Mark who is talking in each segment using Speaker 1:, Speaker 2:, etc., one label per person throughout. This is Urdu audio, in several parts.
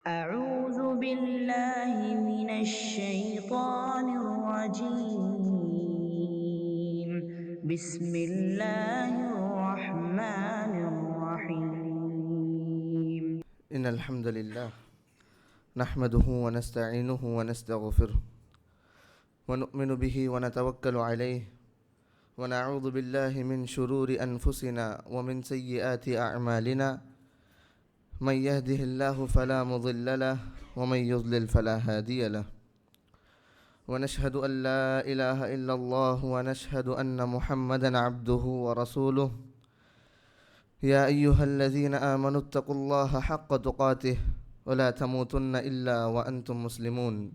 Speaker 1: أعوذ بالله من الشيطان الرجيم. بسم الله الرحمن الرحيم.
Speaker 2: إن الحمد لله نحمده ونستعينه ونستغفره ونؤمن به ونتوكل عليه ونعوذ بالله من شرور أنفسنا ومن سيئات أعمالنا من يهده الله فلا مضل له ومن يضلل فلا هادي له ونشهد أن لا إله إلا الله ونشهد أن محمدا عبده ورسوله يا أيها الذين آمنوا اتقوا الله حق تقاته ولا تموتن إلا وأنتم مسلمون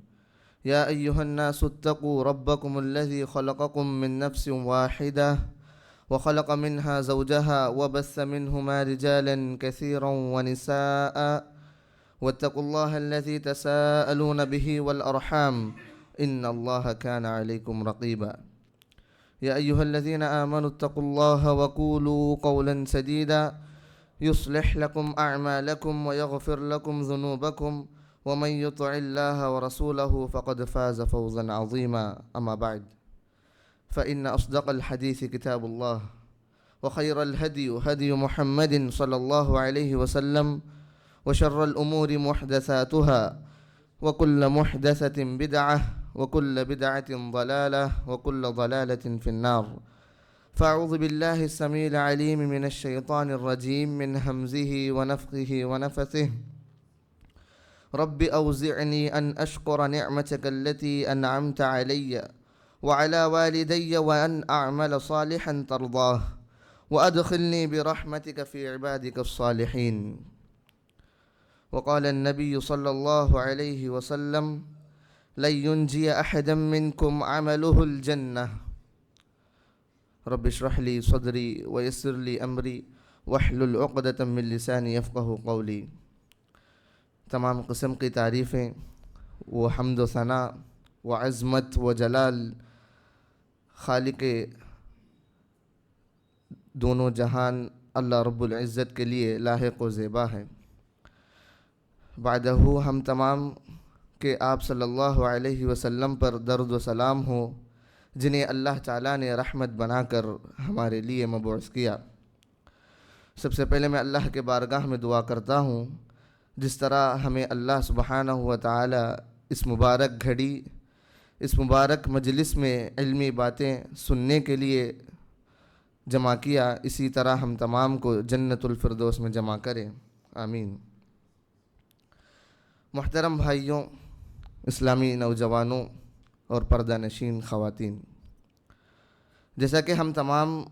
Speaker 2: يا أيها الناس اتقوا ربكم الذي خلقكم من نفس واحدة وخلق منها زوجها وبث منهما رجالا كثيرا ونساء واتقوا الله الذي تساءلون به والأرحام إن الله كان عليكم رقيبا يا أيها الذين آمنوا اتقوا الله وقولوا قولا سديدا يصلح لكم أعمالكم ويغفر لكم ذنوبكم ومن يطع الله ورسوله فقد فاز فوزا عظيما أما بعد فإن أصدق الحديث كتاب الله وخير الهدي هدي محمد صلى الله عليه وسلم وشر الأمور محدثاتها وكل محدثة بدعة وكل بدعة ضلالة وكل ضلالة في النار فأعوذ بالله السميع العليم من الشيطان الرجيم من همزه ونفخه ونفثه رب أوزعني أن أشكر نعمتك التي أنعمت علي وعلى والدي وأن أعمل صالحا ترضاه وأدخلني برحمتك في عبادك الصالحين وقال النبي صلى الله عليه وسلم لن ينجي أحدا منكم عمله الجنة رب اشرح لي صدري ويسر لي أمري واحلل عقدة من لساني يفقه قولي. تمام قسم کی تعریفیں و حمد و ثناء و عظمت و جلال خالق دونوں جہان اللہ رب العزت کے لیے لاحق و زیبا ہے. بعدہ ہم تمام کہ آپ صلی اللہ علیہ وسلم پر درود و سلام ہو جنہیں اللہ تعالیٰ نے رحمت بنا کر ہمارے لیے مبعوث کیا. سب سے پہلے میں اللہ کے بارگاہ میں دعا کرتا ہوں جس طرح ہمیں اللہ سبحانہ و تعالی اس مبارک گھڑی اس مبارک مجلس میں علمی باتیں سننے کے لیے جمع کیا، اسی طرح ہم تمام کو جنت الفردوس میں جمع کریں، آمین. محترم بھائیوں، اسلامی نوجوانوں اور پردہ نشین خواتین، جیسا کہ ہم تمام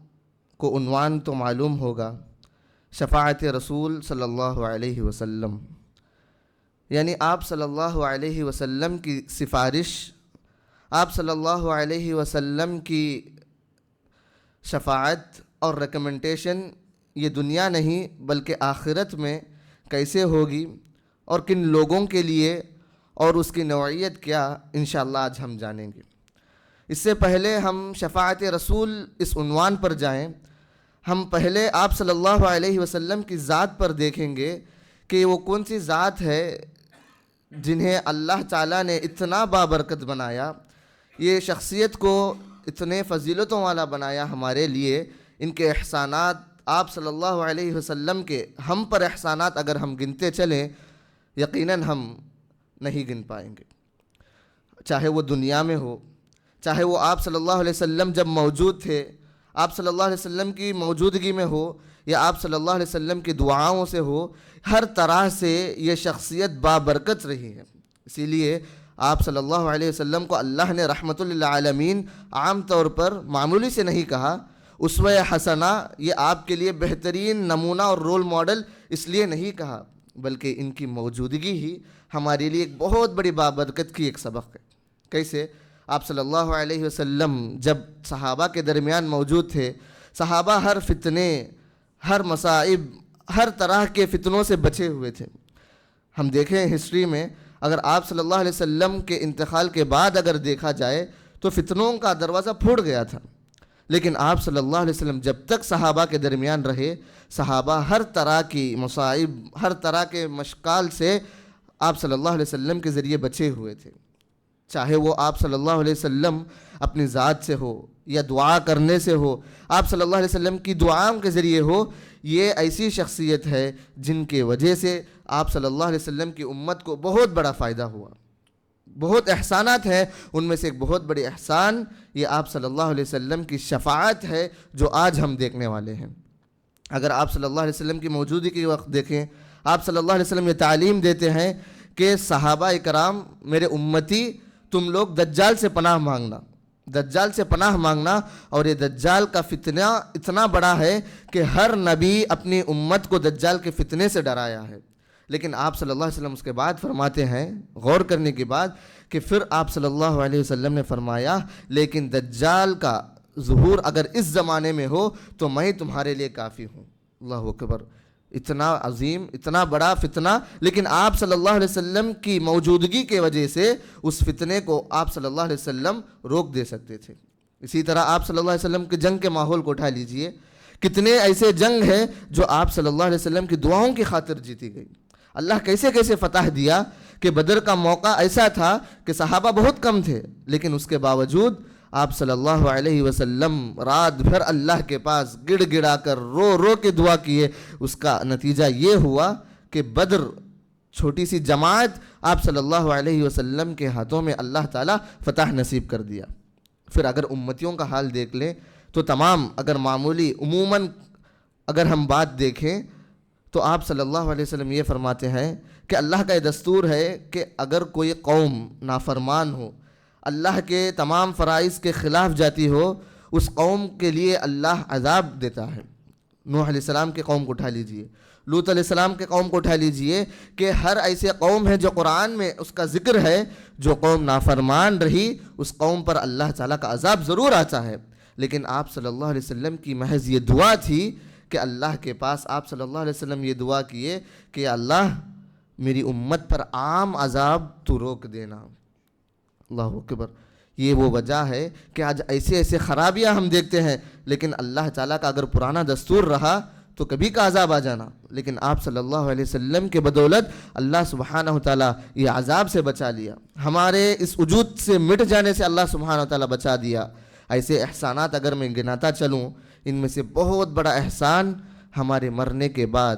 Speaker 2: کو عنوان تو معلوم ہوگا، شفاعت رسول صلی اللہ علیہ وسلم، یعنی آپ صلی اللہ علیہ وسلم کی سفارش، آپ صلی اللہ علیہ وسلم کی شفاعت اور ریکمنڈیشن یہ دنیا نہیں بلکہ آخرت میں کیسے ہوگی اور کن لوگوں کے لیے اور اس کی نوعیت کیا، انشاءاللہ آج ہم جانیں گے. اس سے پہلے ہم شفاعت رسول اس عنوان پر جائیں، ہم پہلے آپ صلی اللہ علیہ وسلم کی ذات پر دیکھیں گے کہ وہ کون سی ذات ہے جنہیں اللہ تعالیٰ نے اتنا بابرکت بنایا، یہ شخصیت کو اتنے فضیلتوں والا بنایا ہمارے لیے. ان کے احسانات آپ صلی اللہ علیہ وسلم کے ہم پر احسانات اگر ہم گنتے چلیں یقیناً ہم نہیں گن پائیں گے، چاہے وہ دنیا میں ہو، چاہے وہ آپ صلی اللہ علیہ وسلم جب موجود تھے، آپ صلی اللہ علیہ وسلم کی موجودگی میں ہو، یا آپ صلی اللہ علیہ وسلم کی دعاؤں سے ہو، ہر طرح سے یہ شخصیت بابرکت رہی ہے. اسی لیے آپ صلی اللہ علیہ وسلم کو اللہ نے رحمت للعالمین عام طور پر معمولی سے نہیں کہا. اسوہ حسنہ یہ آپ کے لیے بہترین نمونہ اور رول ماڈل اس لیے نہیں کہا بلکہ ان کی موجودگی ہی ہمارے لیے ایک بہت بڑی بابرکت کی ایک سبق ہے. کیسے؟ آپ صلی اللہ علیہ وسلم جب صحابہ کے درمیان موجود تھے، صحابہ ہر فتنے، ہر مصائب، ہر طرح کے فتنوں سے بچے ہوئے تھے. ہم دیکھیں ہسٹری میں اگر آپ صلی اللہ علیہ وسلم کے انتقال کے بعد اگر دیکھا جائے تو فتنوں کا دروازہ پھوٹ گیا تھا، لیکن آپ صلی اللہ علیہ وسلم جب تک صحابہ کے درمیان رہے، صحابہ ہر طرح کی مصائب، ہر طرح کے مشکال سے آپ صلی اللہ علیہ وسلم کے ذریعے بچے ہوئے تھے، چاہے وہ آپ صلی اللہ علیہ وسلم اپنی ذات سے ہو یا دعا کرنے سے ہو، آپ صلی اللہ علیہ وسلم کی دعاؤں کے ذریعے ہو. یہ ایسی شخصیت ہے جن کے وجہ سے آپ صلی اللہ علیہ وسلم کی امت کو بہت بڑا فائدہ ہوا. بہت احسانات ہیں، ان میں سے ایک بہت بڑی احسان یہ آپ صلی اللہ علیہ وسلم کی شفاعت ہے جو آج ہم دیکھنے والے ہیں. اگر آپ صلی اللہ علیہ وسلم کی موجودگی کے وقت دیکھیں، آپ صلی اللہ علیہ وسلم یہ تعلیم دیتے ہیں کہ صحابہ کرام میرے امتی تم لوگ دجال سے پناہ مانگنا، دجال سے پناہ مانگنا. اور یہ دجال کا فتنہ اتنا بڑا ہے کہ ہر نبی اپنی امت کو دجال کے فتنے سے ڈرایا ہے. لیکن آپ صلی اللہ علیہ وسلم اس کے بعد فرماتے ہیں، غور کرنے کے بعد، کہ پھر آپ صلی اللہ علیہ وسلم نے فرمایا لیکن دجال کا ظہور اگر اس زمانے میں ہو تو میں تمہارے لیے کافی ہوں. اللہ اکبر، اتنا عظیم، اتنا بڑا فتنہ، لیکن آپ صلی اللہ علیہ وسلم کی موجودگی کے وجہ سے اس فتنے کو آپ صلی اللہ علیہ وسلم روک دے سکتے تھے. اسی طرح آپ صلی اللہ علیہ وسلم کے جنگ کے ماحول کو اٹھا لیجئے، کتنے ایسے جنگ ہیں جو آپ صلی اللہ علیہ وسلم کی دعاؤں کی خاطر جیتی گئی. اللہ کیسے کیسے فتح دیا کہ بدر کا موقع ایسا تھا کہ صحابہ بہت کم تھے، لیکن اس کے باوجود آپ صلی اللہ علیہ وسلم رات بھر اللہ کے پاس گڑ گڑا کر رو رو کے دعا کیے. اس کا نتیجہ یہ ہوا کہ بدر چھوٹی سی جماعت آپ صلی اللہ علیہ وسلم کے ہاتھوں میں اللہ تعالیٰ فتح نصیب کر دیا. پھر اگر امتیوں کا حال دیکھ لیں تو تمام، اگر معمولی عموماً اگر ہم بات دیکھیں تو آپ صلی اللہ علیہ وسلم یہ فرماتے ہیں کہ اللہ کا یہ دستور ہے کہ اگر کوئی قوم نافرمان ہو، اللہ کے تمام فرائض کے خلاف جاتی ہو، اس قوم کے لیے اللہ عذاب دیتا ہے. نوح علیہ السلام کے قوم کو اٹھا لیجئے، لوط علیہ السلام کے قوم کو اٹھا لیجئے، کہ ہر ایسے قوم ہے جو قرآن میں اس کا ذکر ہے، جو قوم نافرمان رہی اس قوم پر اللہ تعالیٰ کا عذاب ضرور آتا ہے. لیکن آپ صلی اللہ علیہ وسلم کی محض یہ دعا تھی کہ اللہ کے پاس آپ صلی اللہ علیہ وسلم یہ دعا کیے کہ اللہ میری امت پر عام عذاب تو روک دینا. اللہ اکبر. یہ وہ وجہ ہے کہ آج ایسے ایسے خرابیاں ہم دیکھتے ہیں، لیکن اللہ تعالیٰ کا اگر پرانا دستور رہا تو کبھی کا عذاب آ جانا، لیکن آپ صلی اللہ علیہ وسلم کے بدولت اللہ سبحانہ وتعالیٰ یہ عذاب سے بچا لیا، ہمارے اس وجود سے مٹ جانے سے اللہ سبحانہ وتعالیٰ بچا دیا. ایسے احسانات اگر میں گناتا چلوں، ان میں سے بہت بڑا احسان ہمارے مرنے کے بعد،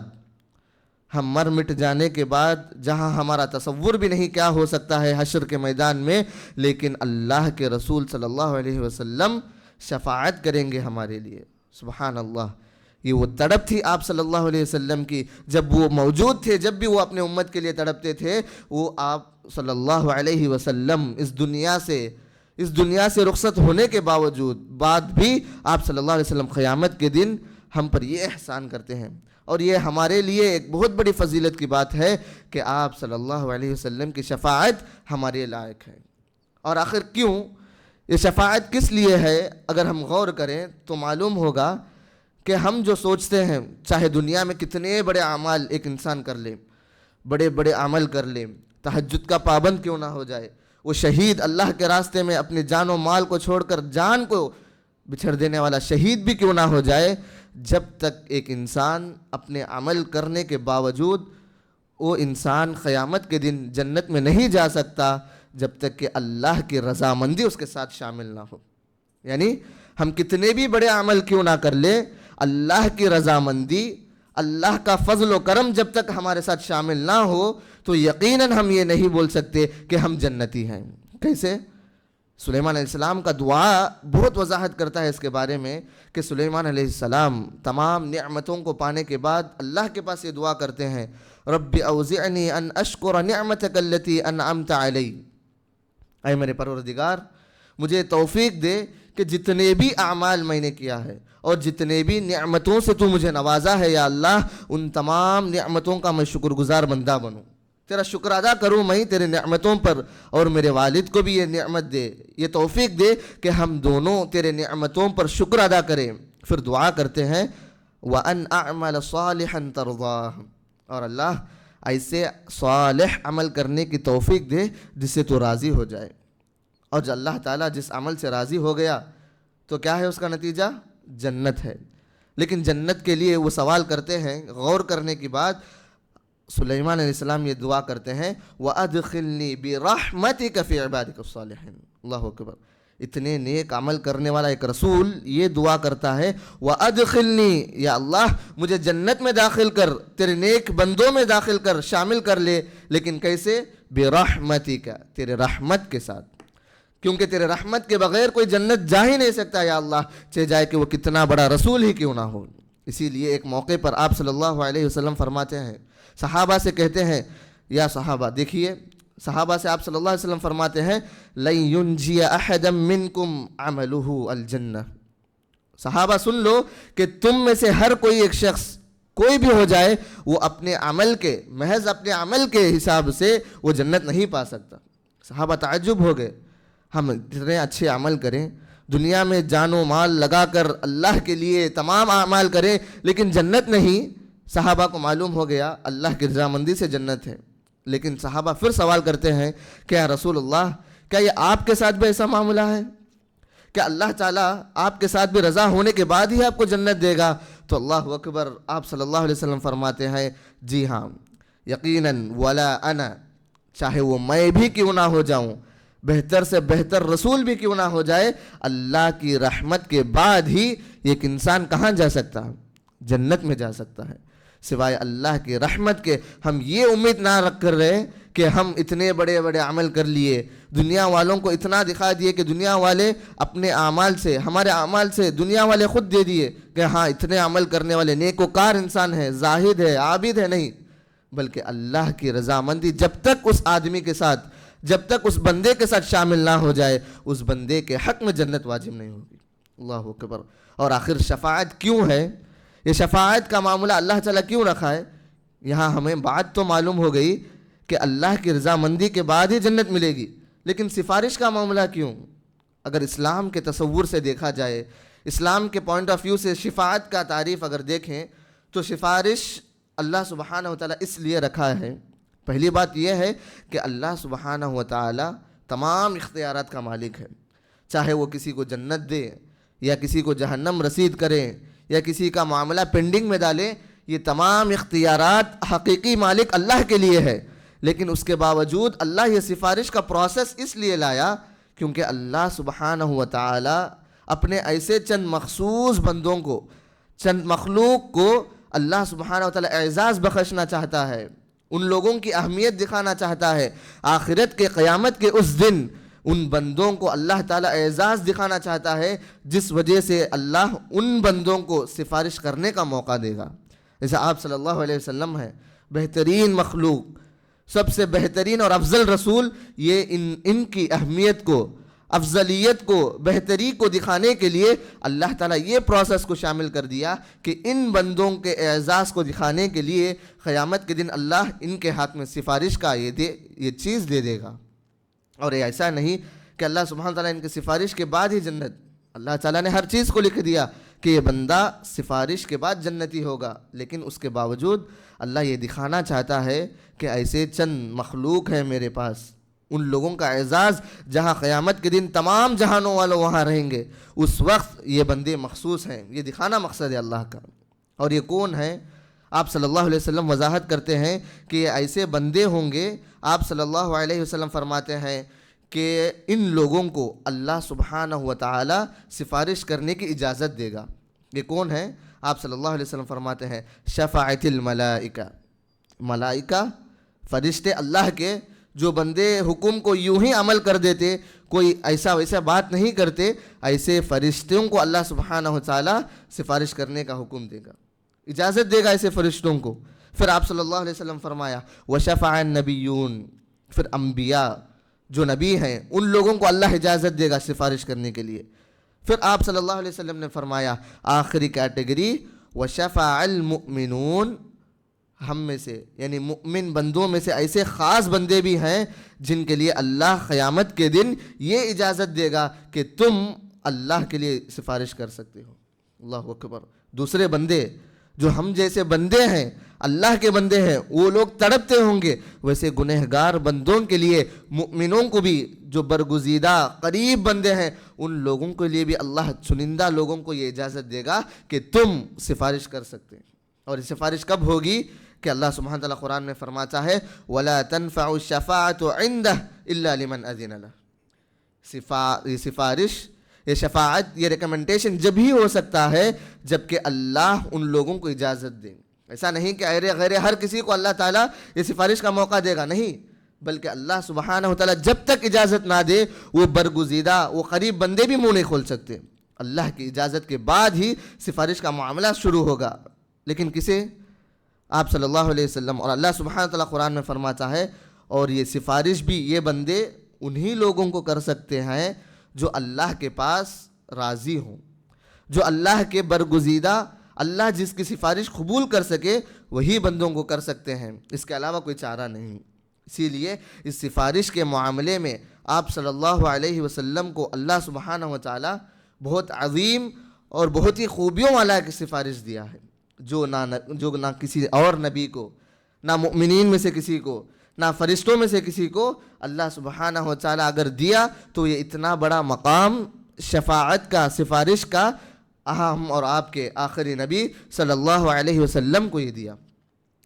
Speaker 2: ہم مر مٹ جانے کے بعد، جہاں ہمارا تصور بھی نہیں کیا ہو سکتا ہے حشر کے میدان میں، لیکن اللہ کے رسول صلی اللہ علیہ وسلم شفاعت کریں گے ہمارے لیے. سبحان اللہ. یہ وہ تڑپ تھی آپ صلی اللہ علیہ وسلم کی، جب وہ موجود تھے، جب بھی وہ اپنے امت کے لیے تڑپتے تھے، وہ آپ صلی اللہ علیہ وسلم اس دنیا سے رخصت ہونے کے بعد بھی آپ صلی اللہ علیہ وسلم قیامت کے دن ہم پر یہ احسان کرتے ہیں. اور یہ ہمارے لیے ایک بہت بڑی فضیلت کی بات ہے کہ آپ صلی اللہ علیہ وسلم کی شفاعت ہمارے لائق ہے. اور آخر کیوں یہ شفاعت کس لیے ہے؟ اگر ہم غور کریں تو معلوم ہوگا کہ ہم جو سوچتے ہیں، چاہے دنیا میں کتنے بڑے اعمال ایک انسان کر لے، بڑے بڑے عمل کر لے، تہجد کا پابند کیوں نہ ہو جائے، وہ شہید اللہ کے راستے میں اپنے جان و مال کو چھوڑ کر جان کو بچھڑ دینے والا شہید بھی کیوں نہ ہو جائے، جب تک ایک انسان اپنے عمل کرنے کے باوجود وہ انسان قیامت کے دن جنت میں نہیں جا سکتا جب تک کہ اللہ کی رضامندی اس کے ساتھ شامل نہ ہو. یعنی ہم کتنے بھی بڑے عمل کیوں نہ کر لیں، اللہ کی رضامندی، اللہ کا فضل و کرم جب تک ہمارے ساتھ شامل نہ ہو تو یقیناً ہم یہ نہیں بول سکتے کہ ہم جنتی ہیں. کیسے؟ سلیمان علیہ السلام کا دعا بہت وضاحت کرتا ہے اس کے بارے میں کہ سلیمان علیہ السلام تمام نعمتوں کو پانے کے بعد اللہ کے پاس یہ دعا کرتے ہیں، رب اوزعنی ان اشکر نعمتک التی انعمت علی. اے میرے پروردگار، مجھے توفیق دے کہ جتنے بھی اعمال میں نے کیا ہے اور جتنے بھی نعمتوں سے تو مجھے نوازا ہے یا اللہ، ان تمام نعمتوں کا میں شکر گزار بندہ بنوں، تیرا شکر ادا کروں میں تیرے نعمتوں پر، اور میرے والد کو بھی یہ نعمت دے، یہ توفیق دے کہ ہم دونوں تیرے نعمتوں پر شکر ادا کریں. پھر دعا کرتے ہیں وَأَنْ أَعْمَلَ صَالِحًا تَرْضَاهُ، اور اللہ ایسے صالح عمل کرنے کی توفیق دے جس سے تو راضی ہو جائے. اور جو اللہ تعالیٰ جس عمل سے راضی ہو گیا تو کیا ہے اس کا نتیجہ؟ جنت ہے. لیکن جنت کے لیے وہ سوال کرتے ہیں غور کرنے کی بات، سلیمان علیہ السلام یہ دعا کرتے ہیں وَأَدْخِلْنِي بِرَحْمَتِكَ فِي عِبَادِكَ الصَّالِحِينَ. اللہ اکبر. اتنے نیک عمل کرنے والا ایک رسول یہ دعا کرتا ہے وَأَدْخِلْنِي، یا اللہ مجھے جنت میں داخل کر، تیرے نیک بندوں میں داخل کر، شامل کر لے. لیکن کیسے؟ بِرَحْمَتِكَ، تیرے رحمت کے ساتھ، کیونکہ تیرے رحمت کے بغیر کوئی جنت جا ہی نہیں سکتا یا اللہ، چاہے جائے کہ وہ کتنا بڑا رسول ہی کیوں نہ ہو. اسی لیے ایک موقع پر آپ صلی اللہ علیہ وسلم فرماتے ہیں، صحابہ سے کہتے ہیں یا صحابہ دیکھیے، صحابہ سے آپ صلی اللہ علیہ وسلم فرماتے ہیں لَن يُنْجِيَ أَحَدًا مِّنْكُمْ عَمَلُهُ الْجَنَّةِ. صحابہ سن لو کہ تم میں سے ہر کوئی ایک شخص کوئی بھی ہو جائے، وہ اپنے عمل کے، محض اپنے عمل کے حساب سے وہ جنت نہیں پا سکتا. صحابہ تعجب ہو گئے، ہم اتنے اچھے عمل کریں، دنیا میں جان و مال لگا کر اللہ کے لیے تمام اعمال کریں، لیکن جنت نہیں. صحابہ کو معلوم ہو گیا اللہ کی رضامندی سے جنت ہے. لیکن صحابہ پھر سوال کرتے ہیں کہ یا رسول اللہ، کیا یہ آپ کے ساتھ بھی ایسا معاملہ ہے؟ کیا اللہ تعالیٰ آپ کے ساتھ بھی رضا ہونے کے بعد ہی آپ کو جنت دے گا؟ تو اللہ اکبر، آپ صلی اللہ علیہ وسلم فرماتے ہیں جی ہاں، یقیناً ولا انا، چاہے وہ میں بھی کیوں نہ ہو جاؤں، بہتر سے بہتر رسول بھی کیوں نہ ہو جائے، اللہ کی رحمت کے بعد ہی ایک انسان کہاں جا سکتا ہے؟ جنت میں جا سکتا ہے. سوائے اللہ کی رحمت کے ہم یہ امید نہ رکھ کر رہے کہ ہم اتنے بڑے بڑے عمل کر لیے، دنیا والوں کو اتنا دکھا دیے کہ دنیا والے اپنے اعمال سے، ہمارے اعمال سے دنیا والے خود دے دیے کہ ہاں اتنے عمل کرنے والے نیکوکار انسان ہے، زاہد ہے، عابد ہے. نہیں، بلکہ اللہ کی رضامندی جب تک اس آدمی کے ساتھ، جب تک اس بندے کے ساتھ شامل نہ ہو جائے، اس بندے کے حق میں جنت واجب نہیں ہوگی. اللہ اکبر. اور آخر شفاعت کیوں ہے؟ یہ شفاعت کا معاملہ اللہ تعالیٰ کیوں رکھا ہے؟ یہاں ہمیں بات تو معلوم ہو گئی کہ اللہ کی رضامندی کے بعد ہی جنت ملے گی، لیکن سفارش کا معاملہ کیوں؟ اگر اسلام کے تصور سے دیکھا جائے، اسلام کے پوائنٹ آف ویو سے شفاعت کا تعریف اگر دیکھیں تو سفارش اللہ سبحانہ و تعالیٰ اس لیے رکھا ہے. پہلی بات یہ ہے کہ اللہ سبحانہ و تعالیٰ تمام اختیارات کا مالک ہے. چاہے وہ کسی کو جنت دے یا کسی کو جہنم رسید کرے یا کسی کا معاملہ پینڈنگ میں ڈالے، یہ تمام اختیارات حقیقی مالک اللہ کے لیے ہے. لیکن اس کے باوجود اللہ یہ سفارش کا پروسیس اس لیے لایا کیونکہ اللہ سبحانہ و تعالی اپنے ایسے چند مخصوص بندوں کو، چند مخلوق کو اللہ سبحانہ و تعالی اعزاز بخشنا چاہتا ہے، ان لوگوں کی اہمیت دکھانا چاہتا ہے. آخرت کے قیامت کے اس دن ان بندوں کو اللہ تعالیٰ اعزاز دکھانا چاہتا ہے، جس وجہ سے اللہ ان بندوں کو سفارش کرنے کا موقع دے گا. جیسے آپ صلی اللہ علیہ وسلم ہیں، بہترین مخلوق، سب سے بہترین اور افضل رسول. یہ ان کی اہمیت کو، افضلیت کو، بہتری کو دکھانے کے لیے اللہ تعالیٰ یہ پروسیس کو شامل کر دیا کہ ان بندوں کے اعزاز کو دکھانے کے لیے قیامت کے دن اللہ ان کے ہاتھ میں سفارش کا یہ چیز دے دے گا. اور یہ ایسا نہیں کہ اللہ سبحانہ تعالیٰ ان کی سفارش کے بعد ہی جنت، اللہ تعالیٰ نے ہر چیز کو لکھ دیا کہ یہ بندہ سفارش کے بعد جنتی ہوگا. لیکن اس کے باوجود اللہ یہ دکھانا چاہتا ہے کہ ایسے چند مخلوق ہیں میرے پاس، ان لوگوں کا اعزاز جہاں قیامت کے دن تمام جہانوں والوں وہاں رہیں گے، اس وقت یہ بندے مخصوص ہیں. یہ دکھانا مقصد ہے اللہ کا. اور یہ کون ہے؟ آپ صلی اللہ علیہ وسلم وضاحت کرتے ہیں کہ یہ ایسے بندے ہوں گے. آپ صلی اللہ علیہ وسلم فرماتے ہیں کہ ان لوگوں کو اللہ سبحانہ و تعالی سفارش کرنے کی اجازت دے گا. یہ کون ہے؟ آپ صلی اللہ علیہ وسلم فرماتے ہیں شفاعت الملائکہ، ملائکہ فرشتے اللہ کے، جو بندے حکم کو یوں ہی عمل کر دیتے، کوئی ایسا ویسا بات نہیں کرتے، ایسے فرشتوں کو اللہ سبحانہ و تعالی سفارش کرنے کا حکم دے گا، اجازت دے گا ایسے فرشتوں کو. پھر آپ صلی اللہ علیہ وسلم فرمایا وشفع النبیون، پھر انبیاء جو نبی ہیں ان لوگوں کو اللہ اجازت دے گا سفارش کرنے کے لیے. پھر آپ صلی اللہ علیہ وسلم نے فرمایا آخری کیٹیگری وشفع المؤمنون، ہم میں سے یعنی مؤمن بندوں میں سے ایسے خاص بندے بھی ہیں جن کے لیے اللہ قیامت کے دن یہ اجازت دے گا کہ تم اللہ کے لیے سفارش کر سکتے ہو. اللہ اکبر. دوسرے بندے جو ہم جیسے بندے ہیں، اللہ کے بندے ہیں، وہ لوگ تڑپتے ہوں گے، ویسے گنہگار بندوں کے لیے، مؤمنوں کو بھی جو برگزیدہ قریب بندے ہیں، ان لوگوں کے لیے بھی اللہ چنندہ لوگوں کو یہ اجازت دے گا کہ تم سفارش کر سکتے ہیں. اور یہ سفارش کب ہوگی؟ کہ اللہ سبحانہ تعالیٰ قرآن میں فرماتا ہے وَلَا تَنْفَعُ الشَّفَاعَةُ عِنْدَهُ إِلَّا لِمَنْ أَذِنَ لَهُ۔ یہ سفارش، یہ شفاعت، یہ ریکمنڈیشن جب ہی ہو سکتا ہے جب کہ اللہ ان لوگوں کو اجازت دیں۔ ایسا نہیں کہ غیر ہر کسی کو اللہ تعالیٰ یہ سفارش کا موقع دے گا، نہیں، بلکہ اللہ سبحانہ وتعالیٰ جب تک اجازت نہ دے وہ برگزیدہ، وہ قریب بندے بھی منہ نہیں کھول سکتے۔ اللہ کی اجازت کے بعد ہی سفارش کا معاملہ شروع ہوگا۔ لیکن کسے؟ آپ صلی اللہ علیہ وسلم، اور اللہ سبحانہ وتعالیٰ قرآن میں فرماتا ہے اور یہ سفارش بھی یہ بندے انہی لوگوں کو کر سکتے ہیں جو اللہ کے پاس راضی ہوں، جو اللہ کے برگزیدہ، اللہ جس کی سفارش قبول کر سکے وہی بندوں کو کر سکتے ہیں، اس کے علاوہ کوئی چارہ نہیں۔ اسی لیے اس سفارش کے معاملے میں آپ صلی اللہ علیہ وسلم کو اللہ سبحانہ وتعالیٰ بہت عظیم اور بہت ہی خوبیوں والا ایک سفارش دیا ہے، جو نہ کسی اور نبی کو، نہ مؤمنین میں سے کسی کو، نہ فرشتوں میں سے کسی کو اللہ سبحانہ وتعالیٰ اگر دیا تو یہ اتنا بڑا مقام شفاعت کا، سفارش کا ہم اور آپ کے آخری نبی صلی اللہ علیہ وسلم کو یہ دیا۔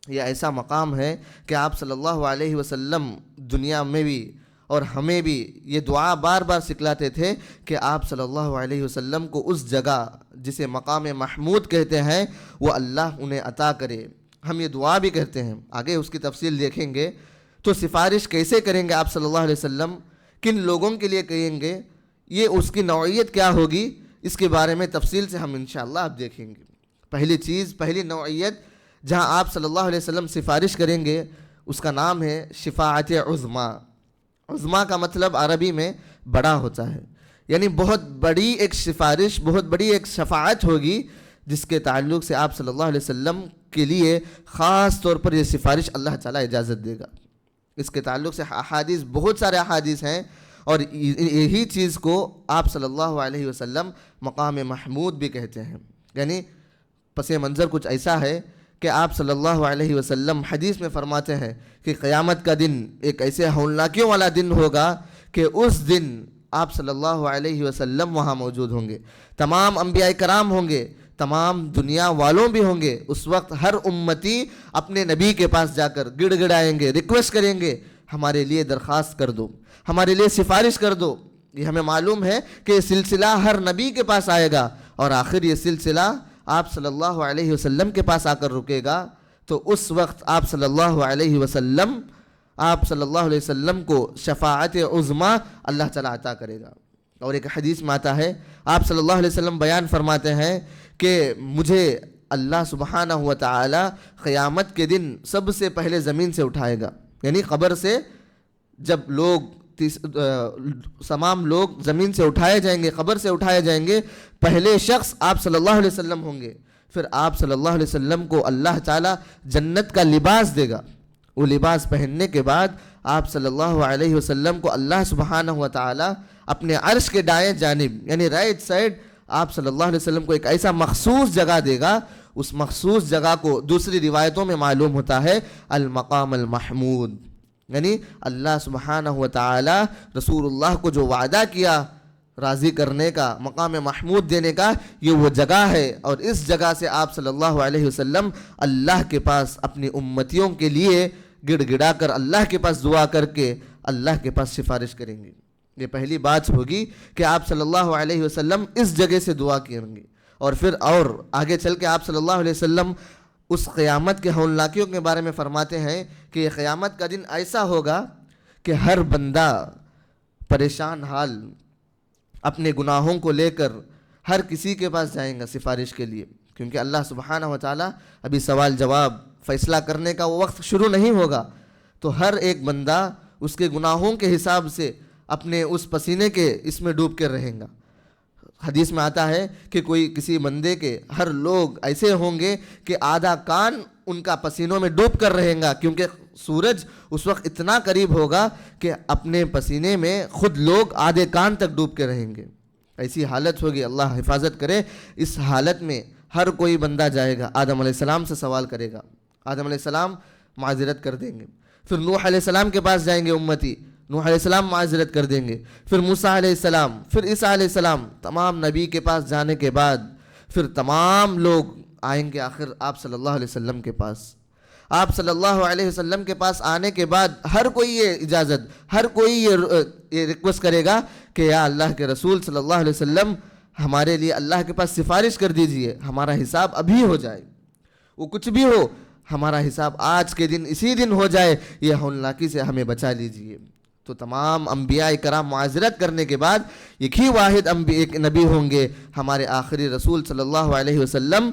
Speaker 2: یہ ایسا مقام ہے کہ آپ صلی اللہ علیہ وسلم دنیا میں بھی اور ہمیں بھی یہ دعا بار بار سکھلاتے تھے کہ آپ صلی اللہ علیہ وسلم کو اس جگہ جسے مقام محمود کہتے ہیں وہ اللہ انہیں عطا کرے۔ ہم یہ دعا بھی کرتے ہیں، آگے اس کی تفصیل دیکھیں گے۔ تو سفارش کیسے کریں گے آپ صلی اللہ علیہ وسلم، کن لوگوں کے لیے کریں گے، یہ اس کی نوعیت کیا ہوگی، اس کے بارے میں تفصیل سے ہم انشاءاللہ آپ دیکھیں گے۔ پہلی چیز، پہلی نوعیت جہاں آپ صلی اللہ علیہ وسلم سفارش کریں گے اس کا نام ہے شفاعت عظمیٰ۔ عظمیٰ کا مطلب عربی میں بڑا ہوتا ہے، یعنی بہت بڑی ایک سفارش، بہت بڑی ایک شفاعت ہوگی جس کے تعلق سے آپ صلی اللہ علیہ وسلم کے لیے خاص طور پر یہ سفارش اللہ تعالیٰ اجازت دے گا۔ اس کے تعلق سے احادیث، بہت سارے احادیث ہیں، اور یہی چیز کو آپ صلی اللہ علیہ وسلم مقام محمود بھی کہتے ہیں۔ یعنی پس منظر کچھ ایسا ہے کہ آپ صلی اللہ علیہ وسلم حدیث میں فرماتے ہیں کہ قیامت کا دن ایک ایسے ہولناکیوں والا دن ہوگا کہ اس دن آپ صلی اللہ علیہ وسلم وہاں موجود ہوں گے، تمام انبیاء کرام ہوں گے، تمام دنیا والوں بھی ہوں گے۔ اس وقت ہر امتی اپنے نبی کے پاس جا کر گڑ گڑائیں گے، ریکویسٹ کریں گے ہمارے لیے درخواست کر دو، ہمارے لیے سفارش کر دو۔ یہ ہمیں معلوم ہے کہ یہ سلسلہ ہر نبی کے پاس آئے گا اور آخر یہ سلسلہ آپ صلی اللہ علیہ وسلم کے پاس آ کر رکے گا۔ تو اس وقت آپ صلی اللہ علیہ وسلم کو شفاعت عظمیٰ اللہ تعالیٰ عطا کرے گا۔ اور ایک حدیث میں آتا ہے، آپ صلی اللہ علیہ وسلم بیان فرماتے ہیں کہ مجھے اللہ سبحانہ و تعالی قیامت کے دن سب سے پہلے زمین سے اٹھائے گا، یعنی قبر سے جب تمام لوگ زمین سے اٹھائے جائیں گے، قبر سے اٹھائے جائیں گے، پہلے شخص آپ صلی اللہ علیہ وسلم ہوں گے۔ پھر آپ صلی اللہ علیہ وسلم کو اللہ تعالیٰ جنت کا لباس دے گا۔ وہ لباس پہننے کے بعد آپ صلی اللہ علیہ وسلم کو اللہ سبحانہ و تعالیٰ اپنے عرش کے دائیں جانب یعنی رائٹ سائڈ آپ صلی اللہ علیہ وسلم کو ایک ایسا مخصوص جگہ دے گا۔ اس مخصوص جگہ کو دوسری روایتوں میں معلوم ہوتا ہے المقام المحمود، یعنی اللہ سبحانہ و تعالی رسول اللہ کو جو وعدہ کیا راضی کرنے کا، مقام محمود دینے کا، یہ وہ جگہ ہے۔ اور اس جگہ سے آپ صلی اللہ علیہ وسلم اللہ کے پاس اپنی امتیوں کے لیے گڑ گڑا کر اللہ کے پاس دعا کر کے اللہ کے پاس سفارش کریں گے۔ یہ پہلی بات ہوگی کہ آپ صلی اللہ علیہ وسلم اس جگہ سے دعا کریں گے۔ اور پھر اور آگے چل کے آپ صلی اللہ علیہ وسلم اس قیامت کے ہولناکیوں کے بارے میں فرماتے ہیں کہ یہ قیامت کا دن ایسا ہوگا کہ ہر بندہ پریشان حال اپنے گناہوں کو لے کر ہر کسی کے پاس جائیں گا سفارش کے لیے، کیونکہ اللہ سبحانہ و تعالیٰ ابھی سوال جواب فیصلہ کرنے کا وہ وقت شروع نہیں ہوگا۔ تو ہر ایک بندہ اس کے گناہوں کے حساب سے اپنے اس پسینے کے اس میں ڈوب کر رہیں گا۔ حدیث میں آتا ہے کہ کوئی کسی بندے کے ہر لوگ ایسے ہوں گے کہ آدھا کان ان کا پسینوں میں ڈوب کر رہیں گا، کیونکہ سورج اس وقت اتنا قریب ہوگا کہ اپنے پسینے میں خود لوگ آدھے کان تک ڈوب کے رہیں گے۔ ایسی حالت ہوگی، اللہ حفاظت کرے۔ اس حالت میں ہر کوئی بندہ جائے گا، آدم علیہ السلام سے سوال کرے گا، آدم علیہ السلام معذرت کر دیں گے، پھر نوح علیہ السلام کے پاس جائیں گے امتی، نوح علیہ السلام معذرت کر دیں گے، پھر موسیٰ علیہ السلام، پھر عیسیٰ علیہ السلام، تمام نبی کے پاس جانے کے بعد پھر تمام لوگ آئیں گے آخر آپ صلی اللہ علیہ وسلم کے پاس۔ آپ صلی اللہ علیہ وسلم کے پاس آنے کے بعد ہر کوئی یہ اجازت، ہر کوئی یہ ریکویسٹ کرے گا کہ یا اللہ کے رسول صلی اللہ علیہ وسلم ہمارے لیے اللہ کے پاس سفارش کر دیجئے، ہمارا حساب ابھی ہو جائے، وہ کچھ بھی ہو ہمارا حساب آج کے دن اسی دن ہو جائے، یہ ہولناکی سے ہمیں بچا لیجئے۔ تو تمام انبیاء کرام معذرت کرنے کے بعد ایک ہی واحد ایک نبی ہوں گے، ہمارے آخری رسول صلی اللہ علیہ وسلم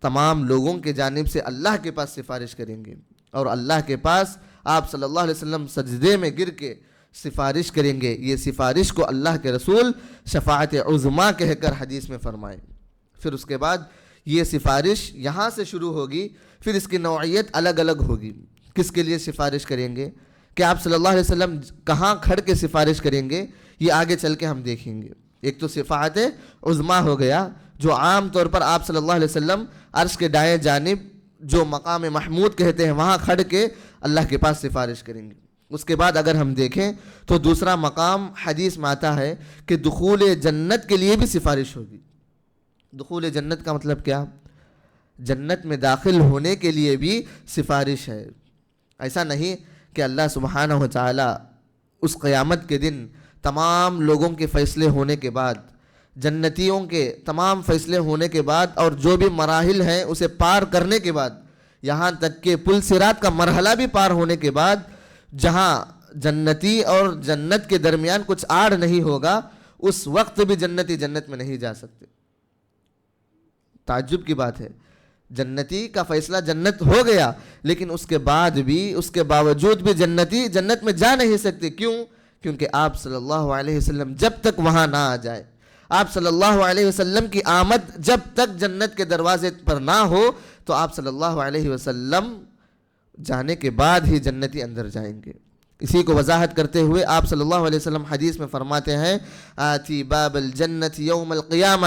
Speaker 2: تمام لوگوں کے جانب سے اللہ کے پاس سفارش کریں گے، اور اللہ کے پاس آپ صلی اللہ علیہ وسلم سجدے میں گر کے سفارش کریں گے۔ یہ سفارش کو اللہ کے رسول شفاعت عظمیٰ کہہ کر حدیث میں فرمائے۔ پھر اس کے بعد یہ سفارش یہاں سے شروع ہوگی، پھر اس کی نوعیت الگ الگ ہوگی۔ کس کے لیے سفارش کریں گے، کہ آپ صلی اللہ علیہ وسلم کہاں کھڑ کے سفارش کریں گے، یہ آگے چل کے ہم دیکھیں گے۔ ایک تو شفاعت عظمیٰ ہو گیا، جو عام طور پر آپ صلی اللہ علیہ وسلم عرش کے دائیں جانب جو مقام محمود کہتے ہیں وہاں کھڑ کے اللہ کے پاس سفارش کریں گے۔ اس کے بعد اگر ہم دیکھیں تو دوسرا مقام حدیث میں آتا ہے کہ دخول جنت کے لیے بھی سفارش ہوگی۔ دخول جنت کا مطلب کیا؟ جنت میں داخل ہونے کے لیے بھی سفارش ہے۔ ایسا نہیں کہ اللہ سبحانہ و تعالی اس قیامت کے دن تمام لوگوں کے فیصلے ہونے کے بعد، جنتیوں کے تمام فیصلے ہونے کے بعد، اور جو بھی مراحل ہیں اسے پار کرنے کے بعد، یہاں تک کہ پل صراط کا مرحلہ بھی پار ہونے کے بعد، جہاں جنتی اور جنت کے درمیان کچھ آڑ نہیں ہوگا، اس وقت بھی جنتی جنت میں نہیں جا سکتے۔ تعجب کی بات ہے، جنتی کا فیصلہ جنت ہو گیا، لیکن اس کے بعد بھی، اس کے باوجود بھی جنتی جنت میں جا نہیں سکتے۔ کیوں؟ کیونکہ آپ صلی اللہ علیہ وسلم جب تک وہاں نہ آ جائے، آپ صلی اللہ علیہ وسلم کی آمد جب تک جنت کے دروازے پر نہ ہو، تو آپ صلی اللہ علیہ وسلم جانے کے بعد ہی جنتی اندر جائیں گے۔ اسی کو وضاحت کرتے ہوئے آپ صلی اللہ علیہ وسلم حدیث میں فرماتے ہیں، آتی باب الجنت یوم القیامہ،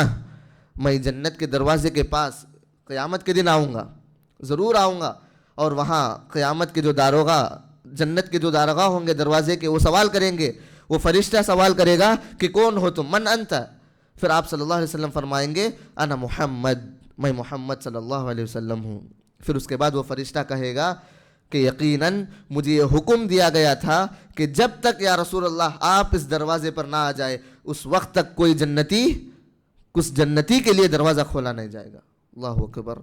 Speaker 2: میں جنت کے دروازے کے پاس قیامت کے دن آؤں گا، ضرور آؤں گا، اور وہاں قیامت کے جو داروغہ، جنت کے جو داروغہ ہوں گے دروازے کے، وہ سوال کریں گے، وہ فرشتہ سوال کرے گا کہ کون ہو تم، من انت؟ پھر آپ صلی اللہ علیہ وسلم فرمائیں گے انا محمد، میں محمد صلی اللہ علیہ وسلم ہوں۔ پھر اس کے بعد وہ فرشتہ کہے گا کہ یقیناً مجھے یہ حکم دیا گیا تھا کہ جب تک یا رسول اللہ آپ اس دروازے پر نہ آ جائے، اس وقت تک کوئی جنتی، کس جنتی کے لیے دروازہ کھولا نہیں جائے گا۔ اللہ اکبر۔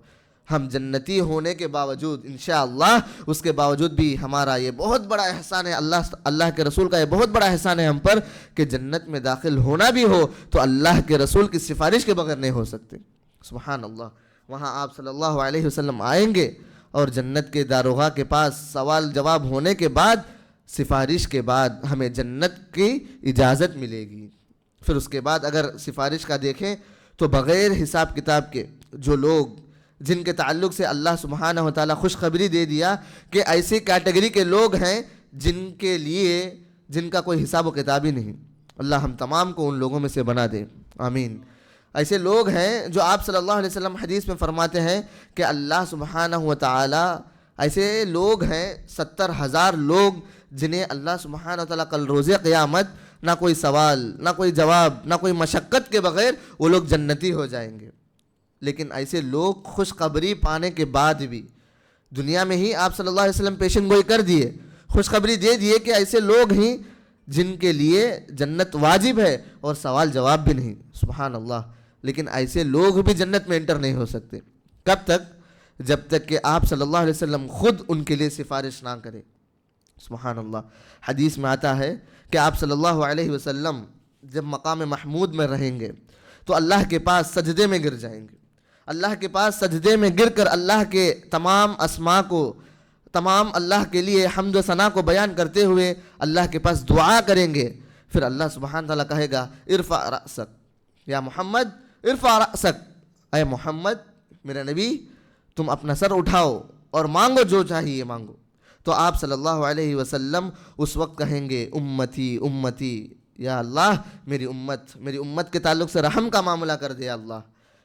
Speaker 2: ہم جنتی ہونے کے باوجود انشاءاللہ، اس کے باوجود بھی ہمارا یہ بہت بڑا احسان ہے، اللہ کے رسول کا یہ بہت بڑا احسان ہے ہم پر، کہ جنت میں داخل ہونا بھی ہو تو اللہ کے رسول کی سفارش کے بغیر نہیں ہو سکتے۔ سبحان اللہ۔ وہاں آپ صلی اللہ علیہ وسلم آئیں گے، اور جنت کے داروغہ کے پاس سوال جواب ہونے کے بعد، سفارش کے بعد ہمیں جنت کی اجازت ملے گی۔ پھر اس کے بعد اگر سفارش کا دیکھیں تو بغیر حساب کتاب کے جو لوگ، جن کے تعلق سے اللہ سبحانہ و تعالیٰ خوشخبری دے دیا کہ ایسی کیٹیگری کے لوگ ہیں جن کے لیے، جن کا کوئی حساب و کتاب ہی نہیں، اللہ ہم تمام کو ان لوگوں میں سے بنا دے، آمین۔ ایسے لوگ ہیں جو آپ صلی اللہ علیہ وسلم حدیث میں فرماتے ہیں کہ اللہ سبحانہ و تعالیٰ، ایسے لوگ ہیں 70,000 لوگ جنہیں اللہ سبحانہ و تعالیٰ کل روز قیامت نہ کوئی سوال، نہ کوئی جواب، نہ کوئی مشقت کے بغیر وہ لوگ جنتی ہو جائیں گے۔ لیکن ایسے لوگ خوشخبری پانے کے بعد بھی، دنیا میں ہی آپ صلی اللہ علیہ وسلم پیشن گوئی کر دیے، خوشخبری دے دیے کہ ایسے لوگ ہیں جن کے لیے جنت واجب ہے اور سوال جواب بھی نہیں، سبحان اللہ، لیکن ایسے لوگ بھی جنت میں انٹر نہیں ہو سکتے۔ کب تک؟ جب تک کہ آپ صلی اللہ علیہ وسلم خود ان کے لیے سفارش نہ کرے، سبحان اللہ۔ حدیث میں آتا ہے کہ آپ صلی اللہ علیہ وسلم جب مقام محمود میں رہیں گے تو اللہ کے پاس سجدے میں گر جائیں گے، اللہ کے پاس سجدے میں گر کر اللہ کے تمام اسماء کو، تمام اللہ کے لیے حمد و ثنا کو بیان کرتے ہوئے اللہ کے پاس دعا کریں گے۔ پھر اللہ سبحانہ تعالیٰ کہے گا ارفع رأسک یا محمد، ارفع رأسک، اے محمد میرے نبی تم اپنا سر اٹھاؤ اور مانگو جو چاہیے مانگو۔ تو آپ صلی اللہ علیہ وسلم اس وقت کہیں گے امتی امتی، یا اللہ میری امت کے تعلق سے رحم کا معاملہ کر دے اللہ۔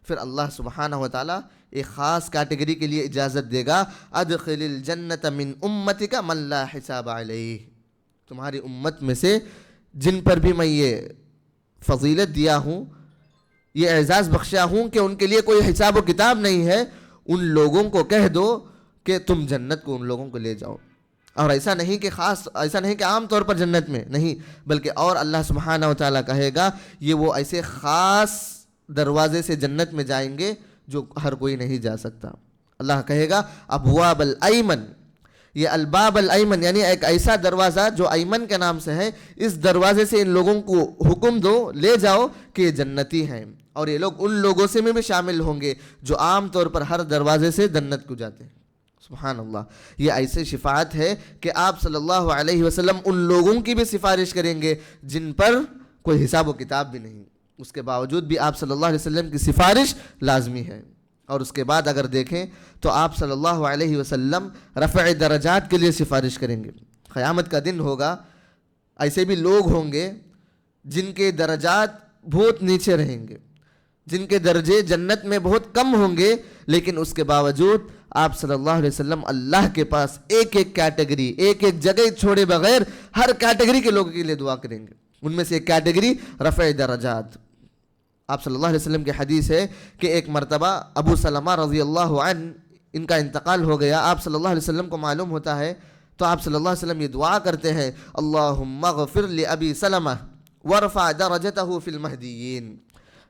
Speaker 2: پھر اللہ سبحانہ و تعالیٰ ایک خاص کیٹیگری کے لیے اجازت دے گا، ادخل الجنت من امتک من لا حساب علیہ، تمہاری امت میں سے جن پر بھی میں یہ فضیلت دیا ہوں، یہ اعزاز بخشا ہوں کہ ان کے لیے کوئی حساب و کتاب نہیں ہے، ان لوگوں کو کہہ دو کہ تم جنت کو ان لوگوں کو لے جاؤ. اور ایسا نہیں کہ عام طور پر جنت میں نہیں، بلکہ اور اللہ سبحانہ و تعالیٰ کہے گا یہ وہ ایسے خاص دروازے سے جنت میں جائیں گے جو ہر کوئی نہیں جا سکتا. اللہ کہے گا ابواب الایمن، یہ الباب الایمن یعنی ایک ایسا دروازہ جو ایمن کے نام سے ہے، اس دروازے سے ان لوگوں کو حکم دو، لے جاؤ کہ یہ جنتی ہیں. اور یہ لوگ ان لوگوں سے میں بھی شامل ہوں گے جو عام طور پر ہر دروازے سے جنت کو جاتے ہیں. سبحان اللہ. یہ ایسے شفاعت ہے کہ آپ صلی اللہ علیہ وسلم ان لوگوں کی بھی سفارش کریں گے جن پر کوئی حساب و کتاب بھی نہیں، اس کے باوجود بھی آپ صلی اللہ علیہ وسلم کی سفارش لازمی ہے. اور اس کے بعد اگر دیکھیں تو آپ صلی اللہ علیہ وسلم رفع درجات کے لیے سفارش کریں گے. قیامت کا دن ہوگا، ایسے بھی لوگ ہوں گے جن کے درجات بہت نیچے رہیں گے، جن کے درجے جنت میں بہت کم ہوں گے، لیکن اس کے باوجود آپ صلی اللہ علیہ وسلم اللہ کے پاس ایک ایک کیٹیگری، ایک ایک جگہ چھوڑے بغیر ہر کیٹیگری کے لوگوں کے لیے دعا کریں گے. ان میں سے ایک کیٹیگری رفع درجات. آپ صلی اللہ علیہ وسلم کی حدیث ہے کہ ایک مرتبہ ابو سلمہ رضی اللہ عنہ ان کا انتقال ہو گیا. آپ صلی اللہ علیہ وسلم کو معلوم ہوتا ہے تو آپ صلی اللہ علیہ وسلم یہ دعا کرتے ہیں اللہم اغفر لأبی سلمہ وارفع درجتہ فی المہدیین.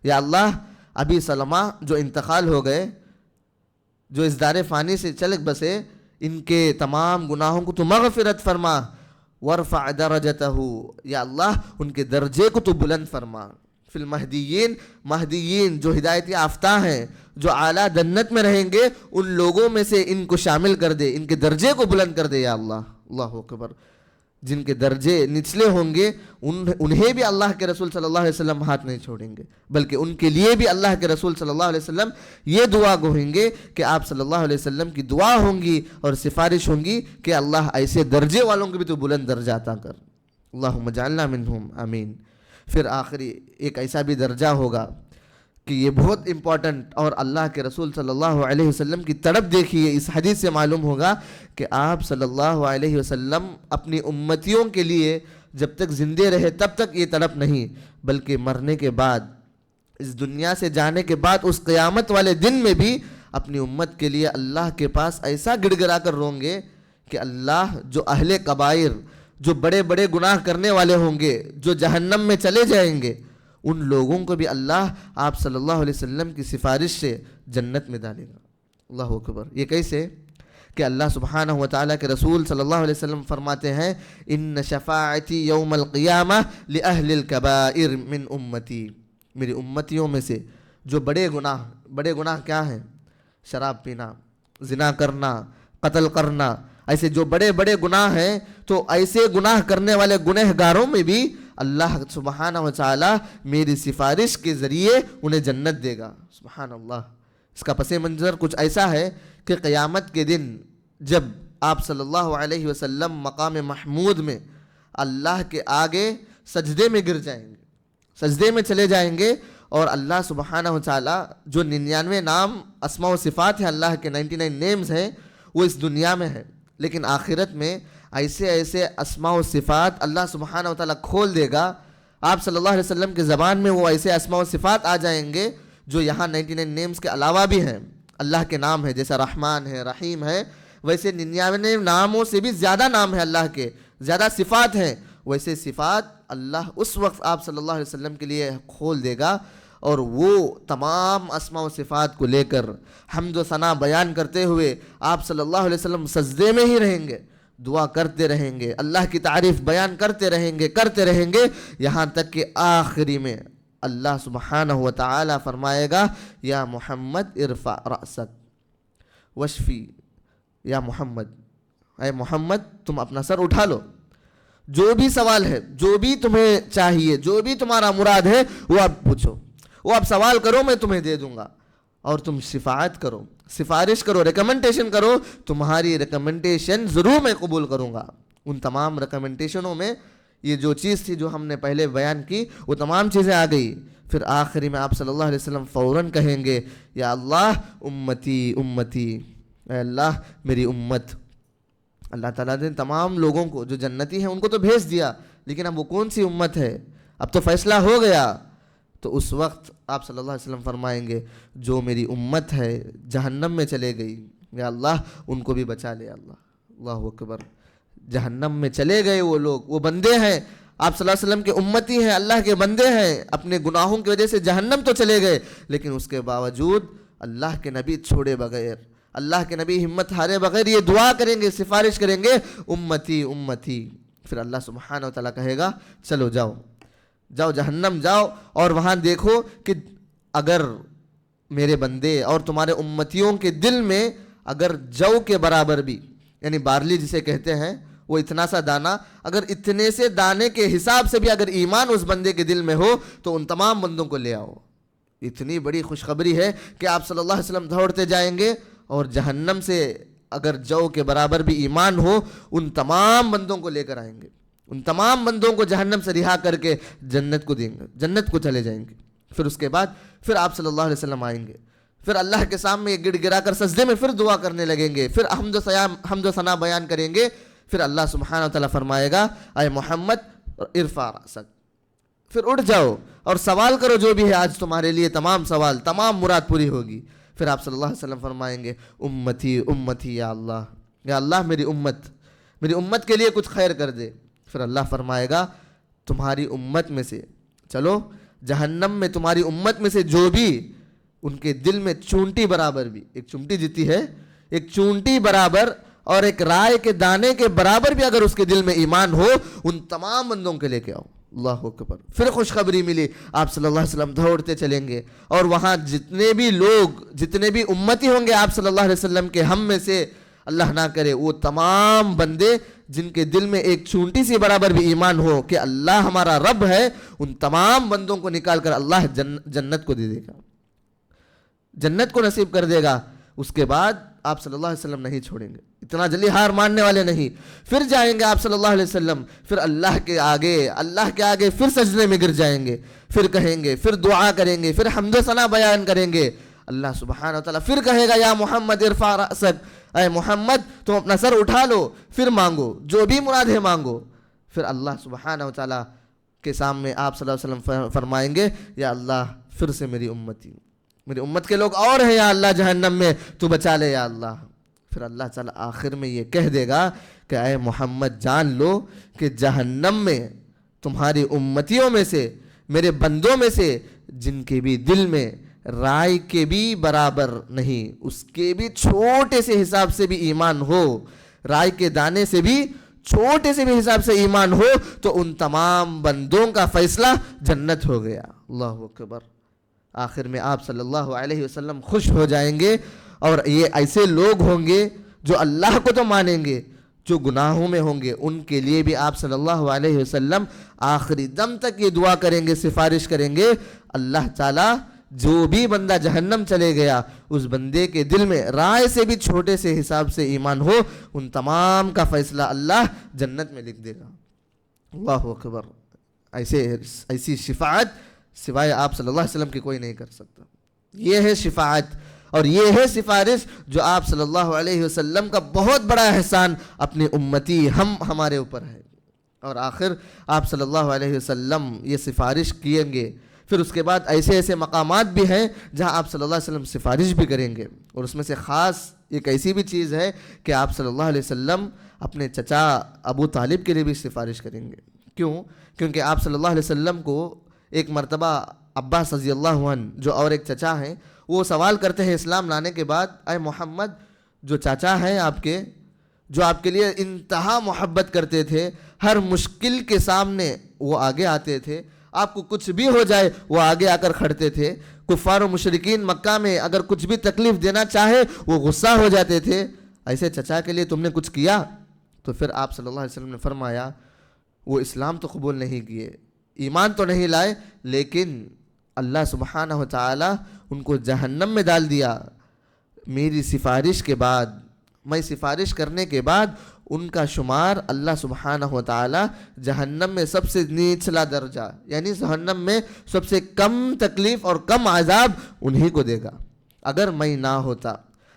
Speaker 2: یا اللہ ابی سلمہ جو انتقال ہو گئے، جو اس دار فانی سے چل بسے، ان کے تمام گناہوں کو تو مغفرت فرما، وارفع درجتہ، یا اللہ ان کے درجے کو تو بلند فرما. فی المہدیین، مہدیین جو ہدایت یافتہ ہیں، جو اعلیٰ جنت میں رہیں گے، ان لوگوں میں سے ان کو شامل کر دے، ان کے درجے کو بلند کر دے یا اللہ. اللہ اکبر. جن کے درجے نچلے ہوں گے انہیں بھی اللہ کے رسول صلی اللہ علیہ وسلم ہاتھ نہیں چھوڑیں گے، بلکہ ان کے لیے بھی اللہ کے رسول صلی اللہ علیہ وسلم یہ دعا گوہیں گے کہ آپ صلی اللہ علیہ وسلم کی دعا ہوں گی اور سفارش ہوں گی کہ اللہ ایسے درجے والوں کو بھی تو بلند درجہ عطا کر. اللہم اجعلنا منہم، آمین. پھر آخری ایک ایسا بھی درجہ ہوگا کہ یہ بہت امپورٹنٹ، اور اللہ کے رسول صلی اللہ علیہ وسلم کی تڑپ دیکھیے. اس حدیث سے معلوم ہوگا کہ آپ صلی اللہ علیہ وسلم اپنی امتیوں کے لیے جب تک زندے رہے تب تک یہ تڑپ نہیں، بلکہ مرنے کے بعد، اس دنیا سے جانے کے بعد، اس قیامت والے دن میں بھی اپنی امت کے لیے اللہ کے پاس ایسا گڑ گڑا کر روں گے کہ اللہ جو اہل کبائر، جو بڑے بڑے گناہ کرنے والے ہوں گے، جو جہنم میں چلے جائیں گے، ان لوگوں کو بھی اللہ آپ صلی اللہ علیہ وسلم کی سفارش سے جنت میں ڈالے گا. اللہ اکبر. یہ کیسے کہ اللہ سبحانہ و تعالیٰ کے رسول صلی اللہ علیہ وسلم فرماتے ہیں ان شفاعتی یوم القیامہ لأہل الکبائر من امتی. میری امتیوں میں سے جو بڑے گناہ کیا ہیں؟ شراب پینا، زنا کرنا، قتل کرنا، ایسے جو بڑے بڑے گناہ ہیں، تو ایسے گناہ کرنے والے گنہگاروں میں بھی اللہ سبحانہ و تعالیٰ میری سفارش کے ذریعے انہیں جنت دے گا. سبحان اللہ. اس کا پس منظر کچھ ایسا ہے کہ قیامت کے دن جب آپ صلی اللہ علیہ وسلم مقام محمود میں اللہ کے آگے سجدے میں گر جائیں گے، سجدے میں چلے جائیں گے، اور اللہ سبحانہ و تعالیٰ جو 99 نام اسماء و صفات ہیں، اللہ کے 99 نیمز ہیں، وہ اس دنیا میں ہیں، لیکن آخرت میں ایسے ایسے اسماء و صفات اللہ سبحانہ و تعالیٰ کھول دے گا. آپ صلی اللہ علیہ وسلم کے زبان میں وہ ایسے اسماء و صفات آ جائیں گے جو یہاں 99 نیمز کے علاوہ بھی ہیں. اللہ کے نام ہے، جیسا رحمان ہے، رحیم ہے، ویسے 99 ناموں سے بھی زیادہ نام ہے اللہ کے، زیادہ صفات ہیں. ویسے صفات اللہ اس وقت آپ صلی اللہ علیہ وسلم کے لیے کھول دے گا، اور وہ تمام اسماء و صفات کو لے کر حمد و ثنا بیان کرتے ہوئے آپ صلی اللہ علیہ وسلم سجدے میں ہی رہیں گے، دعا کرتے رہیں گے، اللہ کی تعریف بیان کرتے رہیں گے، یہاں تک کہ آخری میں اللہ سبحانہ و تعالی فرمائے گا یا محمد ارفع رأسک وشفی. یا محمد، اے محمد تم اپنا سر اٹھا لو، جو بھی سوال ہے، جو بھی تمہیں چاہیے، جو بھی تمہارا مراد ہے وہ آپ پوچھو، وہ آپ سوال کرو، میں تمہیں دے دوں گا. اور تم شفاعت کرو، سفارش کرو، ریکمنڈیشن کرو، تمہاری ریکمنڈیشن ضرور میں قبول کروں گا. ان تمام ریکمنڈیشنوں میں یہ جو چیز تھی جو ہم نے پہلے بیان کی وہ تمام چیزیں آ گئی. پھر آخری میں آپ صلی اللہ علیہ وسلم فوراً کہیں گے یا اللہ امتی امتی، اے اللہ میری امت. اللہ تعالیٰ نے تمام لوگوں کو جو جنتی ہیں ان کو تو بھیج دیا، لیکن اب وہ کون سی امت ہے؟ اب تو فیصلہ ہو گیا. تو اس وقت آپ صلی اللہ علیہ وسلم فرمائیں گے جو میری امت ہے جہنم میں چلے گئی، یا اللہ ان کو بھی بچا لے اللہ. اللہ اکبر. جہنم میں چلے گئے وہ لوگ, وہ بندے ہیں, آپ صلی اللہ علیہ وسلم کے امتی ہیں, اللہ کے بندے ہیں, اپنے گناہوں کی وجہ سے جہنم تو چلے گئے, لیکن اس کے باوجود اللہ کے نبی چھوڑے بغیر, اللہ کے نبی ہمت ہارے بغیر یہ دعا کریں گے, سفارش کریں گے, امتی امتی. پھر اللہ سبحانہ و تعالیٰ کہے گا چلو جاؤ جاؤ جہنم جاؤ, اور وہاں دیکھو کہ اگر میرے بندے اور تمہارے امتیوں کے دل میں اگر جو کے برابر بھی, یعنی بارلی جسے کہتے ہیں, وہ اتنا سا دانہ, اگر اتنے سے دانے کے حساب سے بھی اگر ایمان اس بندے کے دل میں ہو تو ان تمام بندوں کو لے آؤ. اتنی بڑی خوشخبری ہے کہ آپ صلی اللہ علیہ وسلم دوڑتے جائیں گے, اور جہنم سے اگر جو کے برابر بھی ایمان ہو ان تمام بندوں کو لے کر آئیں گے, ان تمام بندوں کو جہنم سے رہا کر کے جنت کو دیں گے, جنت کو چلے جائیں گے. پھر اس کے بعد پھر آپ صلی اللہ علیہ وسلم آئیں گے, پھر اللہ کے سامنے گڑ گڑا کر سجدے میں پھر دعا کرنے لگیں گے, پھر حمد و ثنا بیان کریں گے. پھر اللہ سبحانہ و تعالیٰ فرمائے گا اے محمد ارفع رأسک, پھر اٹھ جاؤ اور سوال کرو جو بھی ہے, آج تمہارے لیے تمام سوال, تمام مراد پوری ہوگی. پھر آپ صلی اللہ علیہ وسلم فرمائیں گے امتی امتی, یا اللہ میری امت کے لیے کچھ خیر کر دے. پھر اللہ فرمائے گا تمہاری امت میں سے, چلو جہنم میں تمہاری امت میں سے جو بھی ان کے دل میں چونٹی برابر بھی, ایک چمٹی جتنی ہے, ایک چونٹی برابر اور ایک رائے کے دانے کے برابر بھی اگر اس کے دل میں ایمان ہو, ان تمام بندوں کے لے کے آؤ. اللہ اکبر. پھر خوشخبری ملی, آپ صلی اللہ علیہ وسلم دوڑتے چلیں گے, اور وہاں جتنے بھی لوگ, جتنے بھی امتی ہوں گے آپ صلی اللہ علیہ وسلم کے ہم میں سے, اللہ نہ کرے وہ تمام بندے جن کے دل میں ایک چونٹی سی برابر بھی ایمان ہو کہ اللہ ہمارا رب ہے, ان تمام بندوں کو نکال کر اللہ جنت کو دے دے گا, جنت کو نصیب کر دے گا. اس کے بعد آپ صلی اللہ علیہ وسلم نہیں چھوڑیں گے, اتنا جلدی ہار ماننے والے نہیں. پھر جائیں گے آپ صلی اللہ علیہ وسلم, پھر اللہ کے آگے پھر سجدے میں گر جائیں گے, پھر کہیں گے, پھر دعا کریں گے, پھر حمد و ثنا بیان کریں گے. اللہ سبحانہ و تعالیٰ پھر کہے گا یا محمد ارفع رأسک, اے محمد تم اپنا سر اٹھا لو, پھر مانگو جو بھی مراد ہے مانگو. پھر اللہ سبحانہ و تعالیٰ کے سامنے آپ صلی اللہ علیہ وسلم فرمائیں گے یا اللہ پھر سے میری امت کے لوگ اور ہیں یا اللہ جہنم میں, تو بچا لے یا اللہ. پھر اللہ تعالیٰ آخر میں یہ کہہ دے گا کہ اے محمد جان لو کہ جہنم میں تمہاری امتیوں میں سے, میرے بندوں میں سے, جن کے بھی دل میں رائے کے بھی برابر نہیں, اس کے بھی چھوٹے سے حساب سے بھی ایمان ہو, رائے کے دانے سے بھی چھوٹے سے بھی حساب سے ایمان ہو, تو ان تمام بندوں کا فیصلہ جنت ہو گیا. اللہ اکبر. آخر میں آپ صلی اللہ علیہ وسلم خوش ہو جائیں گے, اور یہ ایسے لوگ ہوں گے جو اللہ کو تو مانیں گے, جو گناہوں میں ہوں گے ان کے لیے بھی آپ صلی اللہ علیہ وسلم آخری دم تک یہ دعا کریں گے, سفارش کریں گے, اللہ تعالیٰ جو بھی بندہ جہنم چلے گیا اس بندے کے دل میں رائے سے بھی چھوٹے سے حساب سے ایمان ہو, ان تمام کا فیصلہ اللہ جنت میں لکھ دے گا. اللہ اکبر. ایسی شفاعت سوائے آپ صلی اللہ علیہ وسلم کی کوئی نہیں کر سکتا. یہ ہے شفاعت, اور یہ ہے سفارش جو آپ صلی اللہ علیہ وسلم کا بہت بڑا احسان اپنے امتی ہمارے اوپر ہے. اور آخر آپ صلی اللہ علیہ وسلم یہ سفارش کییں گے. پھر اس کے بعد ایسے مقامات بھی ہیں جہاں آپ صلی اللہ علیہ وسلم سفارش بھی کریں گے, اور اس میں سے خاص ایک ایسی بھی چیز ہے کہ آپ صلی اللہ علیہ وسلم اپنے چچا ابو طالب کے لیے بھی سفارش کریں گے. کیوں؟ کیونکہ آپ صلی اللہ علیہ وسلم کو ایک مرتبہ عباس رضی اللہ عنہ جو اور ایک چچا ہیں, وہ سوال کرتے ہیں اسلام لانے کے بعد, اے محمد جو چاچا ہیں آپ کے, جو آپ کے لیے انتہا محبت کرتے تھے, ہر مشکل کے سامنے وہ آگے آتے تھے, آپ کو کچھ بھی ہو جائے وہ آگے آ کر کھڑتے تھے, کفار و مشرکین مکہ میں اگر کچھ بھی تکلیف دینا چاہے وہ غصہ ہو جاتے تھے, ایسے چچا کے لیے تم نے کچھ کیا؟ تو پھر آپ صلی اللہ علیہ وسلم نے فرمایا وہ اسلام تو قبول نہیں کیے, ایمان تو نہیں لائے, لیکن اللہ سبحانہ و تعالی ان کو جہنم میں ڈال دیا. میری سفارش کے بعد, میں سفارش کرنے کے بعد ان کا شمار اللہ سبحانہ و تعالی جہنم میں سب سے نیچلا درجہ, یعنی جہنم میں سب سے کم تکلیف اور کم عذاب انہی کو دے گا. اگر میں نہ ہوتا,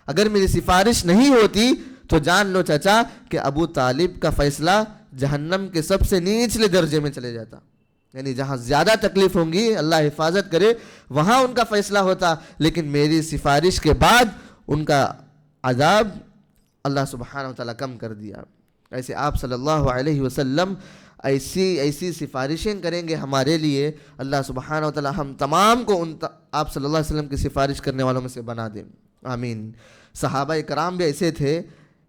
Speaker 2: اگر میری سفارش نہیں ہوتی, تو جان لو چچا کہ ابو طالب کا فیصلہ جہنم کے سب سے نیچلے درجے میں چلے جاتا, یعنی جہاں زیادہ تکلیف ہوں گی, اللہ حفاظت کرے, وہاں ان کا فیصلہ ہوتا. لیکن میری سفارش کے بعد ان کا عذاب اللہ سبحانہ و تعالیٰ کم کر دیا۔ ایسے آپ صلی اللہ علیہ وسلم ایسی سفارشیں کریں گے ہمارے لیے، اللہ سبحانہ و تعالیٰ ہم تمام کو آپ صلی اللہ علیہ وسلم کی سفارش کرنے والوں میں سے بنا دیں، آمین۔ صحابہ کرام بھی ایسے تھے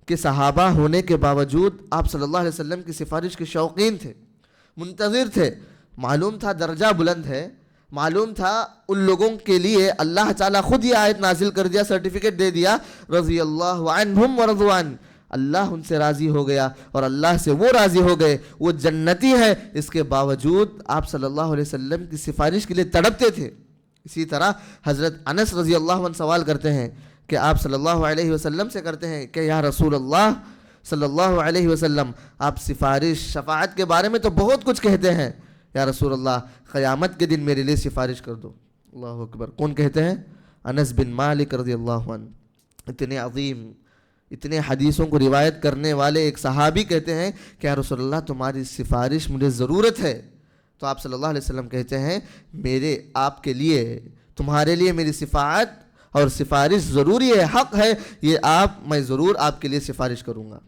Speaker 2: کہ صحابہ ہونے کے باوجود آپ صلی اللہ علیہ وسلم کی سفارش کے شوقین تھے، منتظر تھے، معلوم تھا درجہ بلند ہے، معلوم تھا ان لوگوں کے لیے اللہ تعالیٰ خود یہ آیت نازل کر دیا، سرٹیفکیٹ دے دیا، رضی اللہ عنہم ورضوا عنہ، اللہ ان سے راضی ہو گیا اور اللہ سے وہ راضی ہو گئے، وہ جنتی ہے، اس کے باوجود آپ صلی اللہ علیہ وسلم کی سفارش کے لیے تڑپتے تھے۔ اسی طرح حضرت انس رضی اللہ عنہ سوال کرتے ہیں کہ آپ صلی اللہ علیہ وسلم سے کرتے ہیں کہ یا رسول اللہ صلی اللہ علیہ وسلم، آپ سفارش شفاعت کے بارے میں تو بہت کچھ کہتے ہیں، یا رسول اللہ قیامت کے دن میرے لیے سفارش کر دو۔ اللہ اکبر، کون کہتے ہیں؟ انس بن مالک رضی اللہ عنہ، اتنے عظیم، اتنے حدیثوں کو روایت کرنے والے ایک صحابی کہتے ہیں کہ یا رسول اللہ تمہاری سفارش مجھے ضرورت ہے۔ تو آپ صلی اللہ علیہ وسلم کہتے ہیں میرے آپ کے لیے، تمہارے لیے میری شفاعت اور سفارش ضروری ہے، حق ہے، یہ میں ضرور آپ کے لیے سفارش کروں گا۔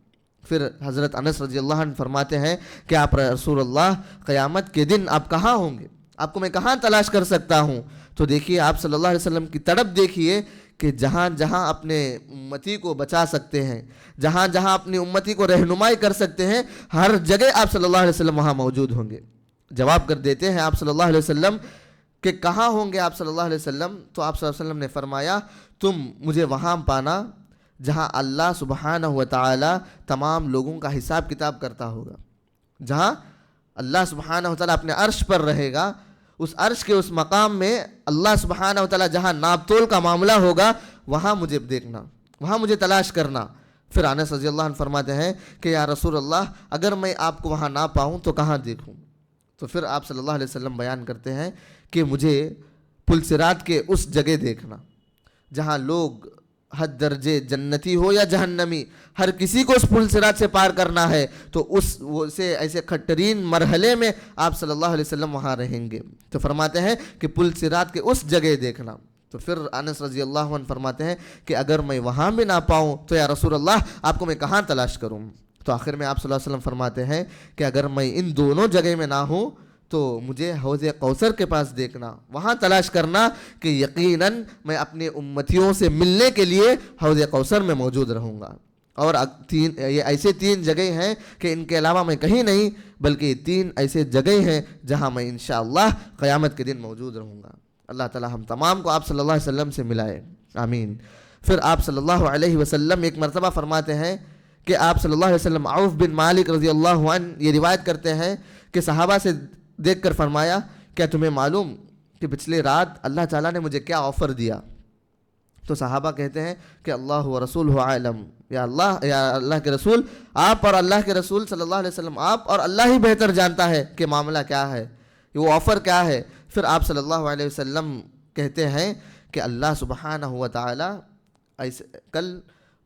Speaker 2: پھر حضرت انس رضی اللہ عنہ فرماتے ہیں کہ آپ رسول اللہ قیامت کے دن آپ کہاں ہوں گے، آپ کو میں کہاں تلاش کر سکتا ہوں؟ تو دیکھیے آپ صلی اللہ علیہ وسلم کی تڑپ دیکھیے کہ جہاں جہاں اپنے امتی کو بچا سکتے ہیں، جہاں جہاں اپنی امتی کو رہنمائی کر سکتے ہیں، ہر جگہ آپ صلی اللہ علیہ وسلم وہاں موجود ہوں گے۔ جواب کر دیتے ہیں آپ صلی اللہ علیہ وسلم کہ کہاں ہوں گے آپ صلی اللہ علیہ وسلم؟ تو آپ صلی اللہ علیہ وسلم نے فرمایا تم مجھے وہاں پانا جہاں اللہ سبحانہ و تعالی تمام لوگوں کا حساب کتاب کرتا ہوگا، جہاں اللہ سبحانہ و تعالی اپنے عرش پر رہے گا، اس عرش کے اس مقام میں اللہ سبحانہ و تعالی جہاں ناپ تول کا معاملہ ہوگا، وہاں مجھے دیکھنا، وہاں مجھے تلاش کرنا۔ پھر انس رضی اللہ عنہ فرماتے ہیں کہ یا رسول اللہ اگر میں آپ کو وہاں نہ پاؤں تو کہاں دیکھوں؟ تو پھر آپ صلی اللہ علیہ وسلم بیان کرتے ہیں کہ مجھے پل صراط کے اس جگہ دیکھنا جہاں لوگ حد درجے جنتی ہو یا جہنمی، ہر کسی کو اس پل صراط سے پار کرنا ہے، تو ایسے کھٹرین مرحلے میں آپ صلی اللہ علیہ وسلم وہاں رہیں گے۔ تو فرماتے ہیں کہ پل صراط کے اس جگہ دیکھنا۔ تو پھر انس رضی اللہ عنہ فرماتے ہیں کہ اگر میں وہاں بھی نہ پاؤں تو یا رسول اللہ آپ کو میں کہاں تلاش کروں؟ تو آخر میں آپ صلی اللہ علیہ وسلم فرماتے ہیں کہ اگر میں ان دونوں جگہ میں نہ ہوں تو مجھے حوض کوثر کے پاس دیکھنا، وہاں تلاش کرنا کہ یقیناً میں اپنے امتیوں سے ملنے کے لیے حوض کوثر میں موجود رہوں گا۔ اور یہ ایسے 3 جگہ ہیں کہ ان کے علاوہ میں کہیں نہیں، بلکہ 3 ایسے جگہ ہیں جہاں میں انشاءاللہ قیامت کے دن موجود رہوں گا۔ اللہ تعالی ہم تمام کو آپ صلی اللہ علیہ وسلم سے ملائے، آمین۔ پھر آپ صلی اللہ علیہ وسلم ایک مرتبہ فرماتے ہیں کہ آپ صلی اللہ علیہ وسلم عوف بن مالک رضی اللہ عنہ یہ روایت کرتے ہیں کہ صحابہ سے دیکھ کر فرمایا کیا تمہیں معلوم کہ پچھلے رات اللہ تعالیٰ نے مجھے کیا آفر دیا؟ تو صحابہ کہتے ہیں کہ اللہ و رسولہ عالم، یا اللہ کے رسول، آپ اور اللہ کے رسول صلی اللہ علیہ وسلم، آپ اور اللہ ہی بہتر جانتا ہے کہ معاملہ کیا ہے، وہ آفر کیا ہے۔ پھر آپ صلی اللہ علیہ وسلم کہتے ہیں کہ اللہ سبحانہ و تعالی کل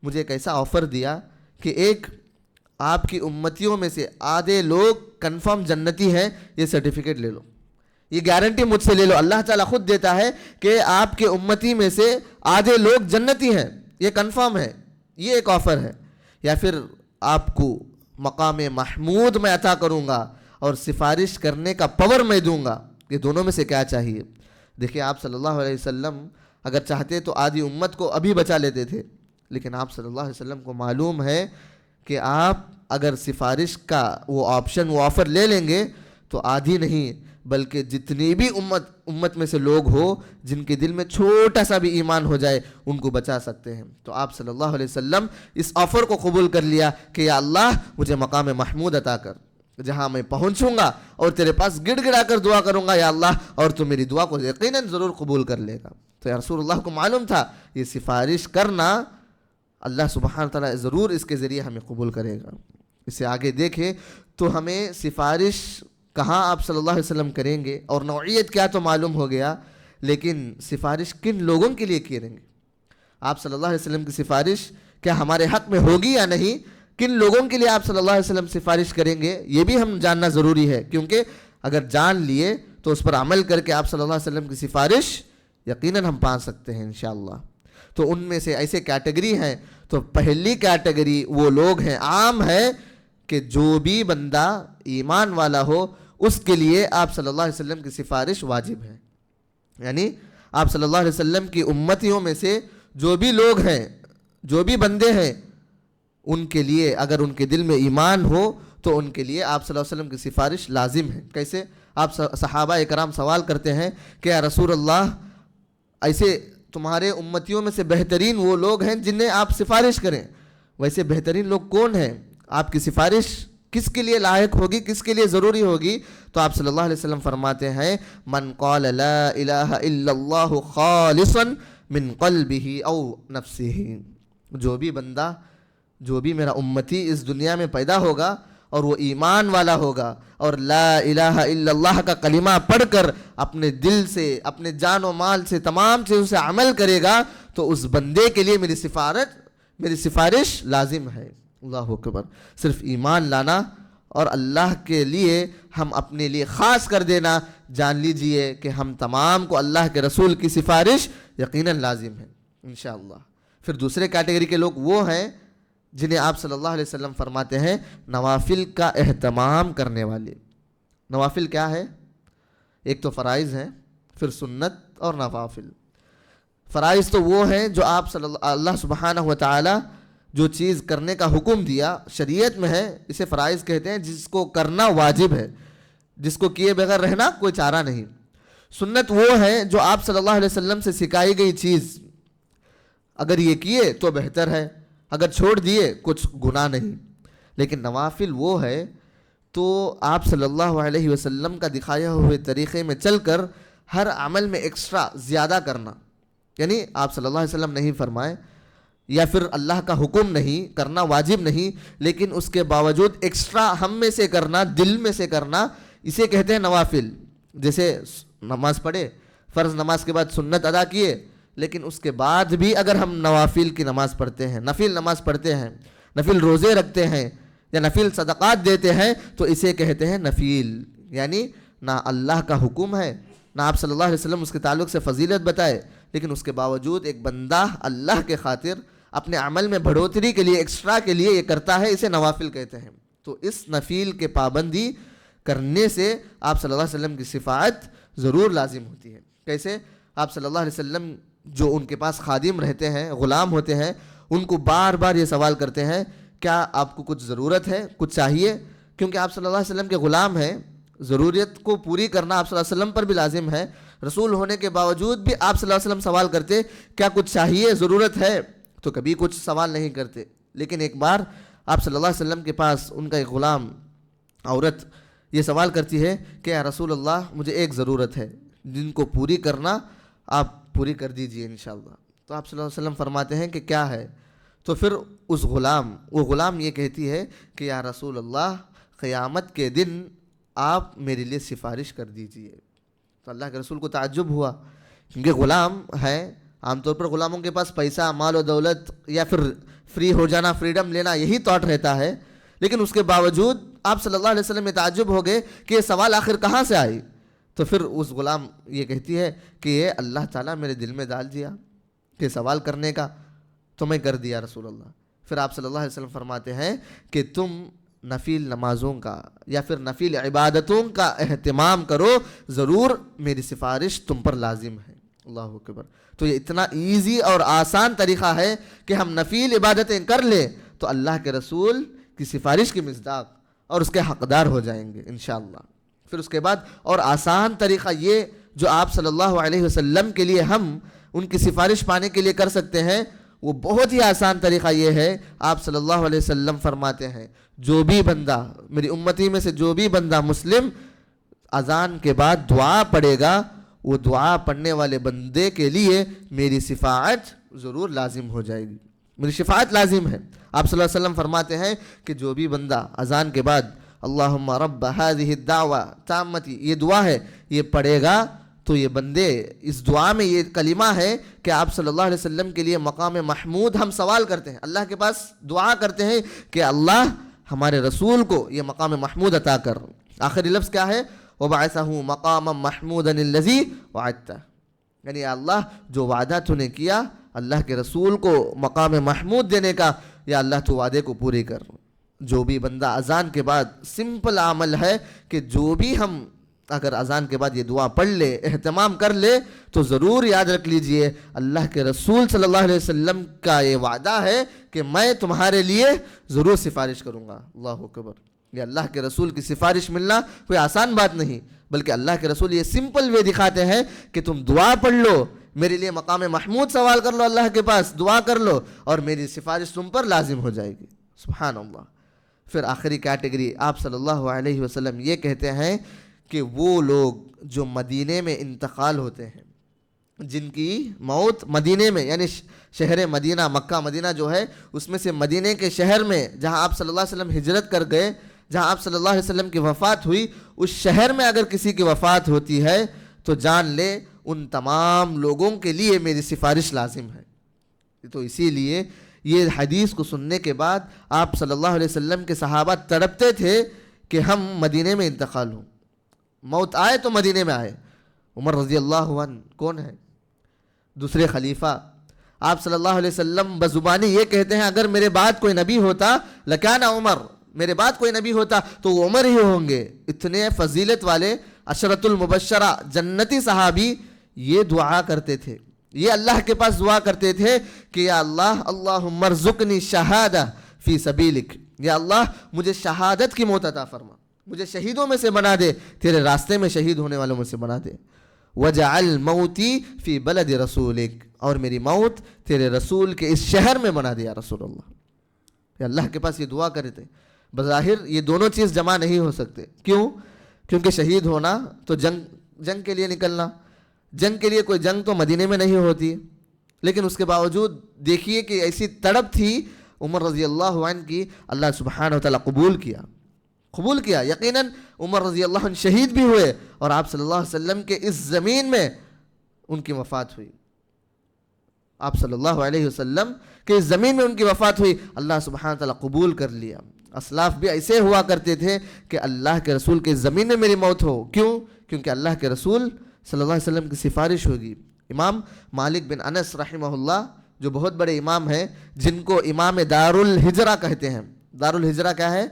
Speaker 2: مجھے ایک ایسا آفر دیا کہ ایک آپ کی امتیوں میں سے آدھے لوگ کنفرم جنتی ہیں، یہ سرٹیفکیٹ لے لو، یہ گارنٹی مجھ سے لے لو، اللہ تعالیٰ خود دیتا ہے کہ آپ کے امتی میں سے آدھے لوگ جنتی ہیں، یہ کنفرم ہے، یہ ایک آفر ہے، یا پھر آپ کو مقام محمود میں عطا کروں گا اور سفارش کرنے کا پاور میں دوں گا۔ یہ دونوں میں سے کیا چاہیے؟ دیکھیں آپ صلی اللہ علیہ وسلم اگر چاہتے تو آدھی امت کو ابھی بچا لیتے تھے، لیکن آپ صلی اللہ علیہ وسلم کو معلوم ہے کہ آپ اگر سفارش کا وہ آپشن، وہ آفر لے لیں گے تو آدھی نہیں بلکہ جتنی بھی امت میں سے لوگ ہو جن کے دل میں چھوٹا سا بھی ایمان ہو جائے ان کو بچا سکتے ہیں۔ تو آپ صلی اللہ علیہ وسلم اس آفر کو قبول کر لیا کہ یا اللہ مجھے مقام محمود عطا کر، جہاں میں پہنچوں گا اور تیرے پاس گڑ گڑا کر دعا کروں گا یا اللہ، اور تو میری دعا کو یقیناً ضرور قبول کر لے گا۔ تو یا رسول اللہ کو معلوم تھا یہ سفارش کرنا اللہ سبحانہ تعالیٰ ضرور اس کے ذریعے ہمیں قبول کرے گا۔ اسے آگے دیکھیں تو ہمیں سفارش کہاں آپ صلی اللہ علیہ وسلم کریں گے اور نوعیت کیا تو معلوم ہو گیا، لیکن سفارش کن لوگوں کے لیے کریں گے؟ آپ صلی اللہ علیہ وسلم کی سفارش کیا ہمارے حق میں ہوگی یا نہیں؟ کن لوگوں کے لیے آپ صلی اللہ علیہ وسلم سفارش کریں گے یہ بھی ہم جاننا ضروری ہے، کیونکہ اگر جان لیے تو اس پر عمل کر کے آپ صلی اللہ علیہ وسلم کی سفارش یقیناً ہم پا سکتے ہیں انشاءاللہ۔ تو ان میں سے ایسے کیٹیگری ہیں. تو پہلی کیٹیگری وہ لوگ ہیں، عام ہے، کہ جو بھی بندہ ایمان والا ہو اس کے لیے آپ صلی اللہ علیہ وسلم کی سفارش واجب ہے. یعنی آپ صلی اللہ علیہ وسلم کی امتیوں میں سے جو بھی لوگ ہیں، جو بھی بندے ہیں، ان کے لیے اگر ان کے دل میں ایمان ہو تو ان کے لیے آپ صلی اللہ علیہ وسلم کی سفارش لازم ہے. کیسے؟ آپ صحابہ کرام سوال کرتے ہیں کہ یا رسول اللہ، ایسے تمہارے امتیوں میں سے بہترین وہ لوگ ہیں جنہیں آپ سفارش کریں، ویسے بہترین لوگ کون ہیں؟ آپ کی سفارش کس کے لیے لائق ہوگی، کس کے لیے ضروری ہوگی؟ تو آپ صلی اللہ علیہ وسلم فرماتے ہیں من قال لا الہ الا اللہ خالصا من قلبہ او نفسہ، جو بھی بندہ، جو بھی میرا امتی اس دنیا میں پیدا ہوگا اور وہ ایمان والا ہوگا اور لا الہ الا اللہ کا کلمہ پڑھ کر اپنے دل سے، اپنے جان و مال سے، تمام چیزوں سے عمل کرے گا تو اس بندے کے لیے میری سفارش لازم ہے. اللہ اکبر. صرف ایمان لانا اور اللہ کے لیے ہم اپنے لیے خاص کر دینا، جان لیجئے کہ ہم تمام کو اللہ کے رسول کی سفارش یقیناً لازم ہے انشاءاللہ. پھر دوسرے کیٹیگری کے لوگ وہ ہیں جنہیں آپ صلی اللہ علیہ وسلم فرماتے ہیں نوافل کا اہتمام کرنے والے. نوافل کیا ہے؟ ایک تو فرائض ہیں، پھر سنت اور نوافل. فرائض تو وہ ہیں جو آپ اللہ سبحانہ و تعالی جو چیز کرنے کا حکم دیا شریعت میں ہے، اسے فرائض کہتے ہیں، جس کو کرنا واجب ہے، جس کو کیے بغیر رہنا کوئی چارہ نہیں. سنت وہ ہے جو آپ صلی اللہ علیہ وسلم سے سکھائی گئی چیز، اگر یہ کیے تو بہتر ہے، اگر چھوڑ دیے کچھ گناہ نہیں. لیکن نوافل وہ ہے تو آپ صلی اللہ علیہ وسلم کا دکھایا ہوئے طریقے میں چل کر ہر عمل میں ایکسٹرا زیادہ کرنا. یعنی آپ صلی اللہ علیہ وسلم نہیں فرمائے یا پھر اللہ کا حکم نہیں، کرنا واجب نہیں، لیکن اس کے باوجود ایکسٹرا ہم میں سے کرنا، دل میں سے کرنا، اسے کہتے ہیں نوافل. جیسے نماز پڑھے، فرض نماز کے بعد سنت ادا کیے، لیکن اس کے بعد بھی اگر ہم نوافل کی نماز پڑھتے ہیں، نفل نماز پڑھتے ہیں، نفل روزے رکھتے ہیں یا نفل صدقات دیتے ہیں تو اسے کہتے ہیں نفیل. یعنی نہ اللہ کا حکم ہے، نہ آپ صلی اللہ علیہ وسلم اس کے تعلق سے فضیلت بتائے، لیکن اس کے باوجود ایک بندہ اللہ کے خاطر اپنے عمل میں بڑھوتری کے لیے، ایکسٹرا کے لیے یہ کرتا ہے، اسے نوافل کہتے ہیں. تو اس نفیل کے پابندی کرنے سے آپ صلی اللہ علیہ وسلم کی شفاعت ضرور لازم ہوتی ہے. کیسے؟ آپ صلی اللہ علیہ وسلم جو ان کے پاس خادم رہتے ہیں، غلام ہوتے ہیں، ان کو بار بار یہ سوال کرتے ہیں کیا آپ کو کچھ ضرورت ہے، کچھ چاہیے؟ کیونکہ آپ صلی اللہ علیہ وسلم کے غلام ہیں، ضرورت کو پوری کرنا آپ صلی اللہ علیہ وسلم پر بھی لازم ہے. رسول ہونے کے باوجود بھی آپ صلی اللہ علیہ وسلم سوال کرتے کیا کچھ چاہیے، ضرورت ہے؟ تو کبھی کچھ سوال نہیں کرتے. لیکن ایک بار آپ صلی اللہ علیہ وسلم کے پاس ان کا ایک غلام عورت یہ سوال کرتی ہے کہ یا رسول اللہ مجھے ایک ضرورت ہے جن کو پوری کرنا آپ پوری کر دیجئے انشاءاللہ. تو آپ صلی اللہ علیہ وسلم فرماتے ہیں کہ کیا ہے؟ تو پھر وہ غلام یہ کہتی ہے کہ یا رسول اللہ قیامت کے دن آپ میرے لیے سفارش کر دیجئے. تو اللہ کے رسول کو تعجب ہوا، کیونکہ غلام ہے، عام طور پر غلاموں کے پاس پیسہ، مال و دولت یا پھر فری ہو جانا، فریڈم لینا، یہی تھاٹ رہتا ہے. لیکن اس کے باوجود آپ صلی اللہ علیہ وسلم میں تعجب ہو گئے کہ یہ سوال آخر کہاں سے آئی. تو پھر اس غلام یہ کہتی ہے کہ یہ اللہ تعالیٰ میرے دل میں ڈال دیا کہ سوال کرنے کا، تو میں کر دیا رسول اللہ. پھر آپ صلی اللہ علیہ وسلم فرماتے ہیں کہ تم نفل نمازوں کا یا پھر نفل عبادتوں کا اہتمام کرو، ضرور میری سفارش تم پر لازم ہے. اللہ اکبر. تو یہ اتنا ایزی اور آسان طریقہ ہے کہ ہم نفل عبادتیں کر لیں تو اللہ کے رسول کی سفارش کی مصداق اور اس کے حقدار ہو جائیں گے انشاءاللہ. پھر اس کے بعد اور آسان طریقہ یہ جو آپ صلی اللہ علیہ وسلم کے لیے ہم ان کی سفارش پانے کے لیے کر سکتے ہیں، وہ بہت ہی آسان طریقہ یہ ہے. آپ صلی اللہ علیہ وسلم فرماتے ہیں جو بھی بندہ میری امتی میں سے جو بھی بندہ مسلم اذان کے بعد دعا پڑھے گا، وہ دعا پڑھنے والے بندے کے لیے میری شفاعت ضرور لازم ہو جائے گی، میری شفاعت لازم ہے. آپ صلی اللہ علیہ وسلم فرماتے ہیں کہ جو بھی بندہ اذان کے بعد اللہم رب هذه الدعوة تامتی یہ دعا ہے یہ پڑھے گا تو یہ بندے اس دعا میں یہ کلمہ ہے کہ آپ صلی اللہ علیہ وسلم کے لیے مقام محمود ہم سوال کرتے ہیں، اللہ کے پاس دعا کرتے ہیں کہ اللہ ہمارے رسول کو یہ مقام محمود عطا کر. آخری لفظ کیا ہے؟ وَبَعَثَهُ مَقَامًا مَحْمُودًا الَّذِي وَعَدْتَهُ. یعنی اللہ جو وعدہ تو نے کیا اللہ کے رسول کو مقام محمود دینے کا، یا اللہ تو وعدے کو پوری کر۔ جو بھی بندہ اذان کے بعد سمپل عمل ہے کہ جو بھی ہم اگر اذان کے بعد یہ دعا پڑھ لے، اہتمام کر لے، تو ضرور یاد رکھ لیجئے اللہ کے رسول صلی اللہ علیہ وسلم کا یہ وعدہ ہے کہ میں تمہارے لیے ضرور سفارش کروں گا۔ اللہ اکبر! یہ اللہ کے رسول کی سفارش ملنا کوئی آسان بات نہیں، بلکہ اللہ کے رسول یہ سمپل وے دکھاتے ہیں کہ تم دعا پڑھ لو، میرے لیے مقام محمود سوال کر لو، اللہ کے پاس دعا کر لو، اور میری سفارش تم پر لازم ہو جائے گی۔ سبحان اللہ۔ پھر آخری کیٹیگری آپ صلی اللہ علیہ وسلم یہ کہتے ہیں کہ وہ لوگ جو مدینے میں انتقال ہوتے ہیں، جن کی موت مدینے میں، یعنی شہر مدینہ، مکہ مدینہ جو ہے اس میں سے مدینے کے شہر میں جہاں آپ صلی اللہ علیہ وسلم ہجرت کر گئے، جہاں آپ صلی اللہ علیہ وسلم کی وفات ہوئی، اس شہر میں اگر کسی کی وفات ہوتی ہے تو جان لے ان تمام لوگوں کے لیے میری سفارش لازم ہے۔ تو اسی لیے یہ حدیث کو سننے کے بعد آپ صلی اللہ علیہ وسلم کے صحابہ تڑپتے تھے کہ ہم مدینے میں انتقال ہوں، موت آئے تو مدینے میں آئے۔ عمر رضی اللہ عنہ کون ہے؟ دوسرے خلیفہ۔ آپ صلی اللہ علیہ وسلم بزبانی یہ کہتے ہیں اگر میرے بعد کوئی نبی ہوتا لکان عمر، میرے بعد کوئی نبی ہوتا تو وہ عمر ہی ہوں گے۔ اتنے فضیلت والے عشرۃ المبشرہ جنتی صحابی یہ دعا کرتے تھے، یہ اللہ کے پاس دعا کرتے تھے کہ یا اللہ اللہم ارزقنی شہادہ فی سبیلک، یا اللہ مجھے شہادت کی موت عطا فرما، مجھے شہیدوں میں سے بنا دے، تیرے راستے میں شہید ہونے والوں میں سے بنا دے۔ وجعل موتی فی بلد رسولک، اور میری موت تیرے رسول کے اس شہر میں بنا دے یا رسول اللہ۔ کہ اللہ کے پاس یہ دعا کرے تھے۔ بظاہر یہ دونوں چیز جمع نہیں ہو سکتے، کیوں؟ کیونکہ شہید ہونا تو جنگ کے لیے نکلنا، جنگ کے لیے کوئی جنگ تو مدینے میں نہیں ہوتی، لیکن اس کے باوجود دیکھیے کہ ایسی تڑپ تھی عمر رضی اللہ عنہ کی، اللہ سبحانہ وتعالی قبول کیا۔ یقیناً عمر رضی اللہ عنہ شہید بھی ہوئے اور آپ صلی اللہ علیہ وسلم کے اس زمین میں ان کی وفات ہوئی، آپ صلی اللہ علیہ وسلم کے اس زمین میں ان کی وفات ہوئی، اللہ سبحانہ وتعالی قبول کر لیا۔ اسلاف بھی ایسے ہوا کرتے تھے کہ اللہ کے رسول کے زمین میں میری موت ہو، کیوں؟ کیونکہ اللہ کے رسول صلی اللہ علیہ وسلم کی سفارش ہوگی۔ امام مالک بن انس رحمہ اللہ جو بہت بڑے امام ہیں، جن کو امام دار الہجرہ کہتے ہیں۔ دار الہجرہ کیا ہے؟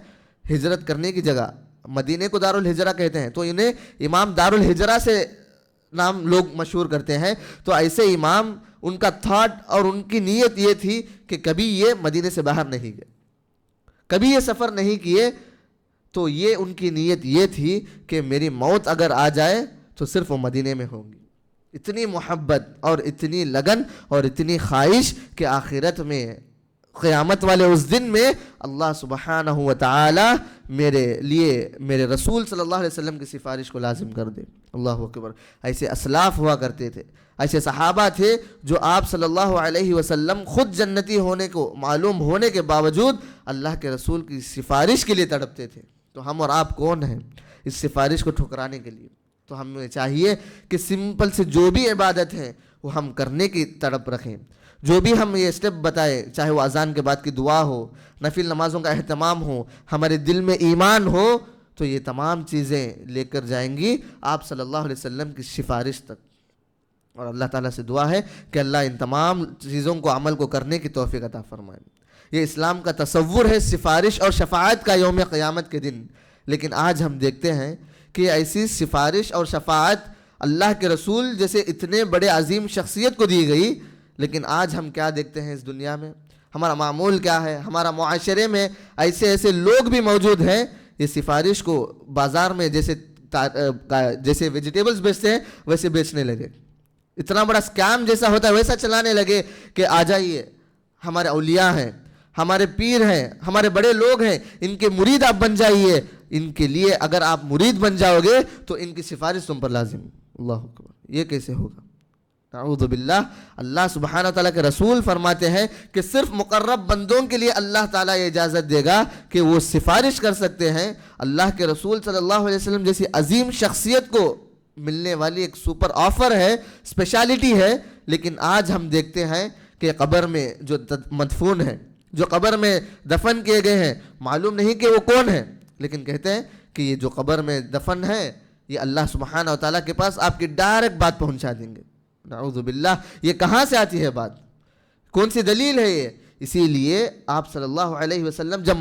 Speaker 2: ہجرت کرنے کی جگہ، مدینے کو دار الہجرہ کہتے ہیں، تو انہیں امام دار الہجرہ سے نام لوگ مشہور کرتے ہیں۔ تو ایسے امام، ان کا تھاٹ اور ان کی نیت یہ تھی کہ کبھی یہ مدینے سے باہر نہیں گئے، کبھی یہ سفر نہیں کیے، تو یہ ان کی نیت یہ تھی کہ میری موت اگر آ جائے تو صرف وہ مدینے میں ہوں گی۔ اتنی محبت اور اتنی لگن اور اتنی خواہش کہ آخرت میں قیامت والے اس دن میں اللہ سبحانہ و تعالی میرے لیے میرے رسول صلی اللہ علیہ وسلم کی سفارش کو لازم کر دے۔ اللہ اکبر۔ ایسے اسلاف ہوا کرتے تھے، ایسے صحابہ تھے جو آپ صلی اللہ علیہ وسلم خود جنتی ہونے کو معلوم ہونے کے باوجود اللہ کے رسول کی سفارش کے لیے تڑپتے تھے۔ تو ہم اور آپ کون ہیں اس سفارش کو ٹھکرانے کے لیے؟ تو ہمیں چاہیے کہ سمپل سے جو بھی عبادت ہے وہ ہم کرنے کی تڑپ رکھیں، جو بھی ہم یہ اسٹیپ بتائے، چاہے وہ اذان کے بعد کی دعا ہو، نفل نمازوں کا اہتمام ہو، ہمارے دل میں ایمان ہو، تو یہ تمام چیزیں لے کر جائیں گی آپ صلی اللہ علیہ وسلم کی سفارش تک۔ اور اللہ تعالیٰ سے دعا ہے کہ اللہ ان تمام چیزوں کو عمل کو کرنے کی توفیق عطا فرمائے۔ یہ اسلام کا تصور ہے سفارش اور شفاعت کا یوم قیامت کے دن، لیکن آج ہم دیکھتے ہیں کہ ایسی سفارش اور شفاعت اللہ کے رسول جیسے اتنے بڑے عظیم شخصیت کو دی گئی، لیکن آج ہم کیا دیکھتے ہیں اس دنیا میں؟ ہمارا معمول کیا ہے؟ ہمارا معاشرے میں ایسے لوگ بھی موجود ہیں یہ سفارش کو بازار میں جیسے ویجیٹیبلز بیچتے ہیں ویسے بیچنے لگے، اتنا بڑا سکیم جیسا ہوتا ہے ویسا چلانے لگے کہ آ جائیے، ہمارے اولیاء ہیں، ہمارے پیر ہیں، ہمارے بڑے لوگ ہیں، ان کے مرید آپ بن جائیے، ان کے لیے اگر آپ مرید بن جاؤ گے تو ان کی سفارش تم پر لازم۔ اللہ اکبر۔ یہ کیسے ہوگا؟ اعوذ باللہ۔ اللہ سبحانہ تعالیٰ کے رسول فرماتے ہیں کہ صرف مقرب بندوں کے لیے اللہ تعالیٰ یہ اجازت دے گا کہ وہ سفارش کر سکتے ہیں۔ اللہ کے رسول صلی اللہ علیہ وسلم جیسی عظیم شخصیت کو ملنے والی ایک سپر آفر ہے، اسپیشالٹی ہے، لیکن آج ہم دیکھتے ہیں کہ قبر میں جو مدفون ہیں، جو قبر میں دفن کیے گئے ہیں، معلوم نہیں کہ وہ کون ہیں، لیکن کہتے ہیں کہ یہ جو قبر میں دفن ہے یہ اللہ سبحانہ وتعالیٰ کے پاس آپ کی ڈائریکٹ بات پہنچا دیں گے۔ نعوذ باللہ۔ یہ کہاں سے آتی ہے بات؟ کون سی دلیل ہے یہ؟ اسی لیے آپ صلی اللہ علیہ وسلم جب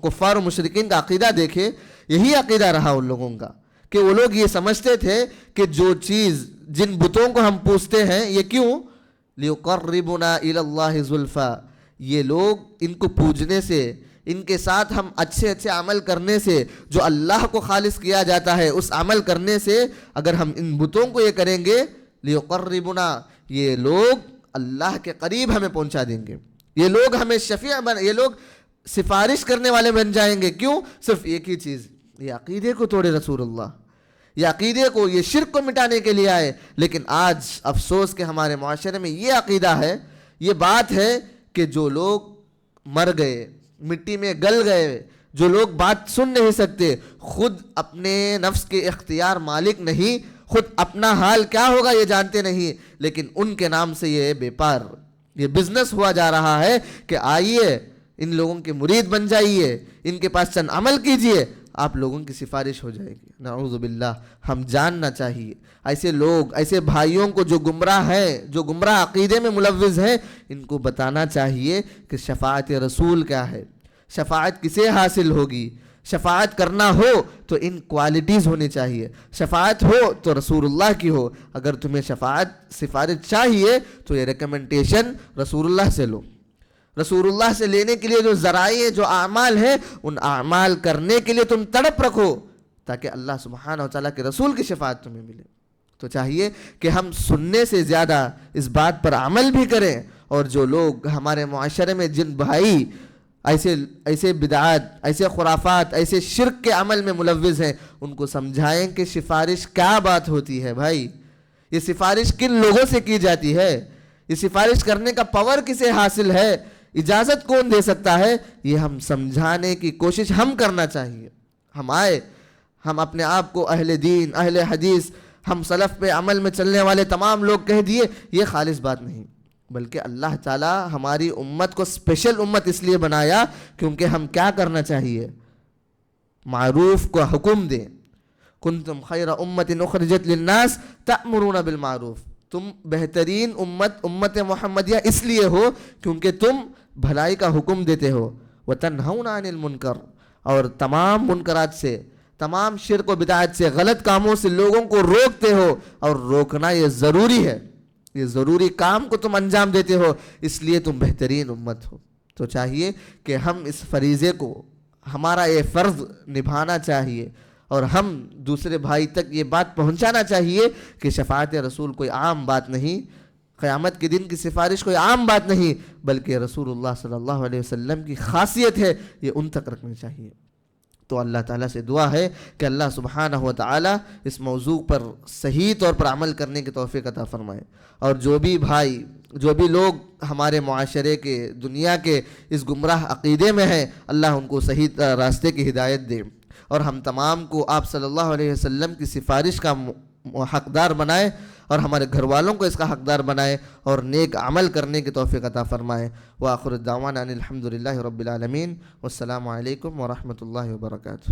Speaker 2: کفار و مشرکین کا عقیدہ دیکھے، یہی عقیدہ رہا ان لوگوں کا کہ وہ لوگ یہ سمجھتے تھے کہ جو چیز جن بتوں کو ہم پوجتے ہیں یہ کیوں؟ لِيُقَرِّبُنَا إِلَى اللَّهِ زُلْفَى، یہ لوگ ان کو پوجنے سے، ان کے ساتھ ہم اچھے اچھے عمل کرنے سے، جو اللہ کو خالص کیا جاتا ہے اس عمل کرنے سے، اگر ہم ان بتوں کو یہ کریں گے لِيُقَرِّبُنَا، یہ لوگ اللہ کے قریب ہمیں پہنچا دیں گے، یہ لوگ ہمیں شفیع یہ لوگ سفارش کرنے والے بن جائیں گے۔ کیوں؟ صرف ایک ہی چیز، یہ عقیدے کو توڑے رسول اللہ، یہ عقیدے کو، یہ شرک کو مٹانے کے لیے آئے۔ لیکن آج افسوس کہ ہمارے معاشرے میں یہ عقیدہ ہے، یہ بات ہے کہ جو لوگ مر گئے، مٹی میں گل گئے، جو لوگ بات سن نہیں سکتے، خود اپنے نفس کے اختیار مالک نہیں، خود اپنا حال کیا ہوگا یہ جانتے نہیں، لیکن ان کے نام سے یہ بیپار، یہ بزنس ہوا جا رہا ہے کہ آئیے ان لوگوں کے مرید بن جائیے، ان کے پاس چند عمل کیجئے، آپ لوگوں کی سفارش ہو جائے گی۔ نعوذ باللہ، ہم جاننا چاہیے ایسے لوگ، ایسے بھائیوں کو جو گمراہ ہیں، جو گمراہ عقیدے میں ملوث ہیں، ان کو بتانا چاہیے کہ شفاعت رسول کیا ہے، شفاعت کسے حاصل ہوگی۔ شفاعت کرنا ہو تو ان کوالٹیز ہونی چاہیے، شفاعت ہو تو رسول اللہ کی ہو۔ اگر تمہیں سفارش چاہیے تو یہ ریکمنڈیشن رسول اللہ سے لو۔ رسول اللہ سے لینے کے لیے جو ذرائع، جو اعمال ہیں، ان اعمال کرنے کے لیے تم تڑپ رکھو تاکہ اللہ سبحانہ و تعالیٰ کے رسول کی شفاعت تمہیں ملے۔ تو چاہیے کہ ہم سننے سے زیادہ اس بات پر عمل بھی کریں، اور جو لوگ ہمارے معاشرے میں جن بھائی ایسے بدعات، ایسے خرافات، ایسے شرک کے عمل میں ملوث ہیں، ان کو سمجھائیں کہ سفارش کیا بات ہوتی ہے۔ بھائی، یہ سفارش کن لوگوں سے کی جاتی ہے؟ یہ سفارش کرنے کا پاور کسے حاصل ہے؟ اجازت کون دے سکتا ہے؟ یہ ہم سمجھانے کی کوشش ہم کرنا چاہیے۔ ہم اپنے آپ کو اہل دین، اہل حدیث، ہم سلف پہ عمل میں چلنے والے تمام لوگ کہہ دیے، یہ خالص بات نہیں، بلکہ اللہ تعالیٰ ہماری امت کو اسپیشل امت اس لیے بنایا کیونکہ ہم کیا کرنا چاہیے؟ معروف کو حکم دیں۔ کنتم خیر امت اخرجت للناس تأمرون بالمعروف، تم بہترین امت محمدیہ اس لیے ہو کیونکہ تم بھلائی کا حکم دیتے ہو، وتنہون عن المنکر، اور تمام منکرات سے، تمام شرک و بدعات سے، غلط کاموں سے لوگوں کو روکتے ہو، اور روکنا یہ ضروری ہے، یہ ضروری کام کو تم انجام دیتے ہو، اس لیے تم بہترین امت ہو۔ تو چاہیے کہ ہم اس فریضے کو، ہمارا یہ فرض نبھانا چاہیے، اور ہم دوسرے بھائی تک یہ بات پہنچانا چاہیے کہ شفاعت رسول کوئی عام بات نہیں، قیامت کے دن کی سفارش کوئی عام بات نہیں، بلکہ رسول اللہ صلی اللہ علیہ وسلم کی خاصیت ہے، یہ ان تک رکھنی چاہیے۔ تو اللہ تعالیٰ سے دعا ہے کہ اللہ سبحانہ و تعالیٰ اس موضوع پر صحیح طور پر عمل کرنے کی توفیق عطا فرمائے، اور جو بھی بھائی، جو بھی لوگ ہمارے معاشرے کے، دنیا کے اس گمراہ عقیدے میں ہیں، اللہ ان کو صحیح راستے کی ہدایت دے، اور ہم تمام کو آپ صلی اللہ علیہ وسلم کی سفارش کا حقدار بنائے، اور ہمارے گھر والوں کو اس کا حقدار بنائے، اور نیک عمل کرنے کی توفیق عطا فرمائے۔ وآخر الدعوانا ان الحمد للہ رب العالمین، والسلام علیکم ورحمۃ اللہ وبرکاتہ۔